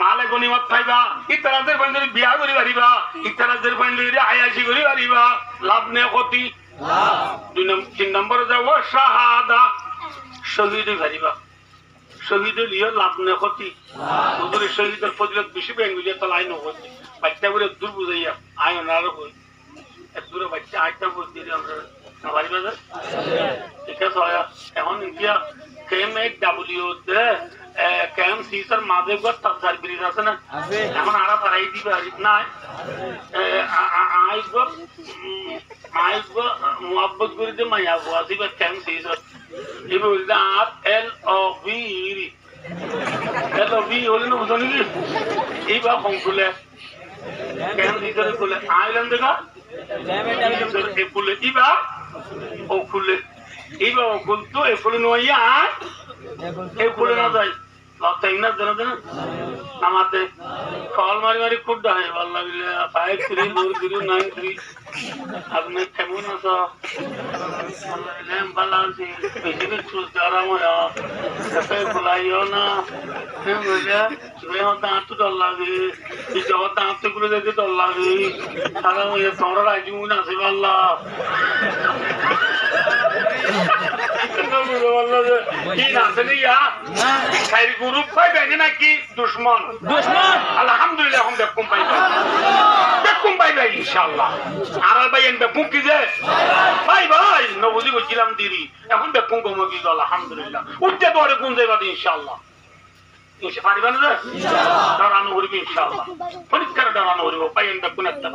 মালে গনিমত পাইবা ইতারাদের বন্ধুরে বিয়া করি পারিবা ইতারাদের বন্ধুরে আয়াসি করি পারিবা লাভ নে ক্ষতি লাভ 3 নম্বরে যাব শাহাদা শহীদ পারিবা শহীদ লিও লাভ নে ক্ষতি হুজুর শহীদের ফজিলত বেশি বেঙ্গুলিয়া তো লাইন হচ্ছে বাচ্চা বলে দূর বুঝাইয়া আয় নার কই এত দূরে বাচ্চা আইতা বুঝ দিই আমরা পারিবা না ঠিক আছে এখন ইন্ডিয়া KMW তে KMC স্যার মাঝে গত তার ব্রিজ আছে না এখন আরা পারাই দিবা না আইগো মোহাব্বত করে দে মাইয়া ওয়াজিবা KMC স্যার ইবো দাঁত LOV হলে না বুঝনি কি এইবা কংকুলে KMC স্যার কোলে আইল্যান্ড দেখা এ কোলে ইবা ও খুলে এইবা ও কুল তো এ কোলে নইয়া এ কোলে না যায় লতাই না জানা জানা নামাতে কল মারি কুড্ডা হয় আল্লাহ বিলে 534093 আপনি কেমন আছো আল্লাহ বিলে ভালো আছি বেশি কিছু আরাম হয় এত ভুলাইও না বুঝলে তুমি হতে আঁটু ডর লাগে এই জগৎ আঁটু গুলো দেখে ডর লাগে সারা তোমরা রাজি মনে আছে আল্লাহ গ্রুপ পাইবে নাকি দুশ্মন আলহামদুলিল্লাহ এখন বেকুম পাইবে ইনশাল্লাহ আর ভাই বেকুম কি যে ভাই নবুজি বলছিলাম দিদি এখন বেকুম কমে কি আলহামদুলিল্লাহ উঠতে পরে কোন যাইবা ইনশাল্লাহ পারিবা না ডরানো করিবে ইনশাল্লাহ পরীক্ষার ডরানো করিব পাইন বেকুন একটা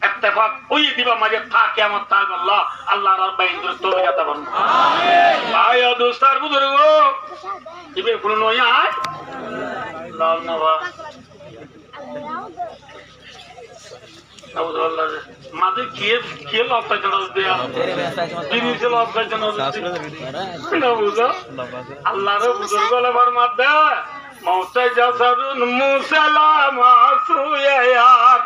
اتفاق ওই দিবা মাঝে থাকে আমার তাক আল্লাহ আল্লাহ রাব্বাই ইন্দ্র তোবে যাতা বল আমিন ভাই ও দোস্তার বুজুর্গ ইবে কোন নয় আয় লাল নবা আল্লাহ মাঝে কি লতা জানা দেয়া তিনি যে লতা জানা না বুঝো আল্লাহর বুজুর্গ লেবার মাদে মৌতাই জাসারুন মুসালাম আসুয়াত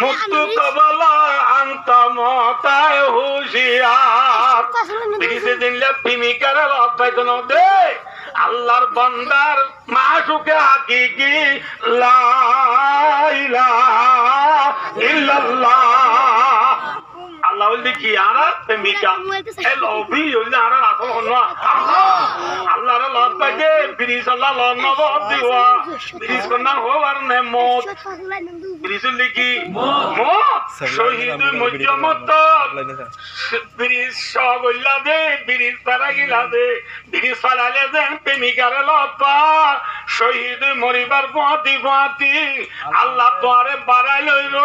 মুক্ত কবলা আনতা মতায় হুশিয়ার বিশে দিন প্রেমিকার লতাইতন দে আল্লাহর বান্দার মাশুকে হাকিকি লা ইলাহা ইল্লাল্লাহ আল্লাহ বলতে কি আর প্রেমিকা এলবি হইলে আর আসল হন আল্লাহর লতাইতে ব্রিজ আল্লাহ নব দিওয়া ব্রিজ কোনা হওয়ার নে মত ব্রিজ লিখি মত শহীদ মুজমত ব্রিজ সগল্লা দে ব্রিজ পারা গিলা দে ব্রিজ ফালালে দে প্রেমিকার লতা শহীদ মরিবার পথি আল্লাহ তোরে বাড়াই লইল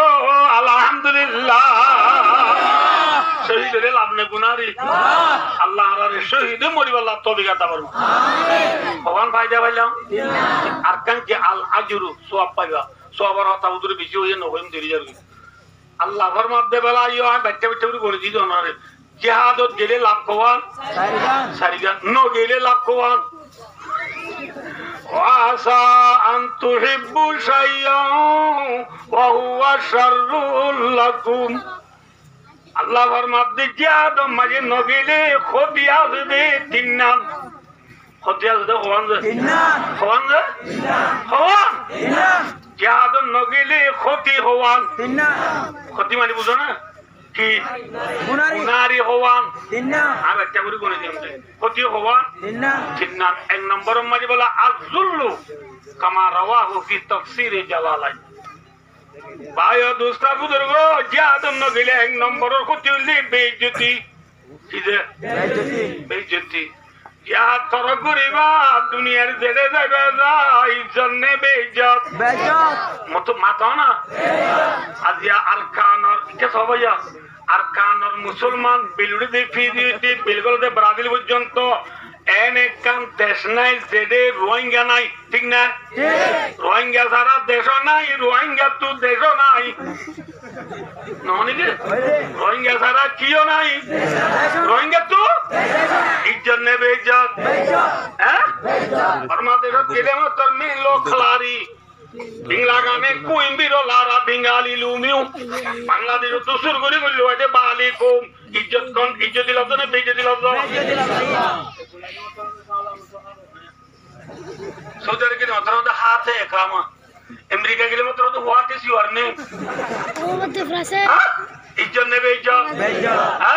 আলহামদুলিল্লাহ শহীদ রে লাভ নে গুনারি আল্লাহ আরে শহীদ মরিবার লাভ তবে গাতা পারবো ভগবান ফায়দা পাইলাম আর কান কি আল আজরু সওয়াব পাইবা সওয়াবের কথা উদরে বেশি হইছে নহইম দেরি যাবে আল্লাহ ফরমাতে বেলা ইও আই বাচ্চা বাচ্চা করে দিই ওনারে জিহাদত গেলে লাভ কোয়ান সারিগা ন গেলে লাভ কোয়ান ওয়াসা আন তুহিব্বু শাইয়্যান ওয়া হুয়া শাররুল লাকুম আল্লাহ ফরমাতে জিহাদ মাঝে ন গেলে ক্ষতি আসবে তিননান ক্ষতি আসবে কোয়ান তিননান কোয়ান কোয়ান তিননান জিহাদ ন গেলে ক্ষতি হওয়ান তিননান ক্ষতি মানে বুঝো না কি গুনারি হওয়ান তিননান আমি একটা করে গুনে দিই ক্ষতি হওয়ান তিননান তিননান এক নম্বর মাঝে বলা আযুল্লু কামা রাওয়াহু ফি তাফসীর জালালাইন ভাই ও দোস্তা বুজুর্গ জিহাদ ন গেলে এক নম্বরের ক্ষতি হইলে বেইজ্জতি কি যে বেইজ্জতি জিহাদ তর করিবা দুনিয়ার জেগে যাইবা যাই জন্যে বেইজ্জত মত মাথা না আজিয়া আরকানর কে সবাইয়া আরকানর মুসলমান বিলুড়ি ফিদি বিলগলতে ব্রাজিল পর্যন্ত এনে কাম দেশ নাই যেদে রোহিঙ্গা নাই ঠিক না রোহিঙ্গা সারা দেশ নাই রোহিঙ্গা তো দেশ নাই নহনিকে রোহিঙ্গা সারা কিও নাই রোহিঙ্গা তো ইজ্জত নেবে ইজ্জত হ্যাঁ বাংলাদেশত গেলে মাত্র মিলো খালারি বিংলা গানে কুইম্বিরো লারা বিঙ্গালি লুমিউ বাংলাদেশ তো সুর করে বললো এটা বালি কম ইজ্জত কোন ইজ্জত দিলাম না বেইজ্জত দিলাম সৌদি আরবে গেলে মাত্র হাতে কামা আমেরিকা গেলে মাত্র হোয়াট ইজ ইউর নেম ইজ্জত নেবে ইজ্জত হ্যাঁ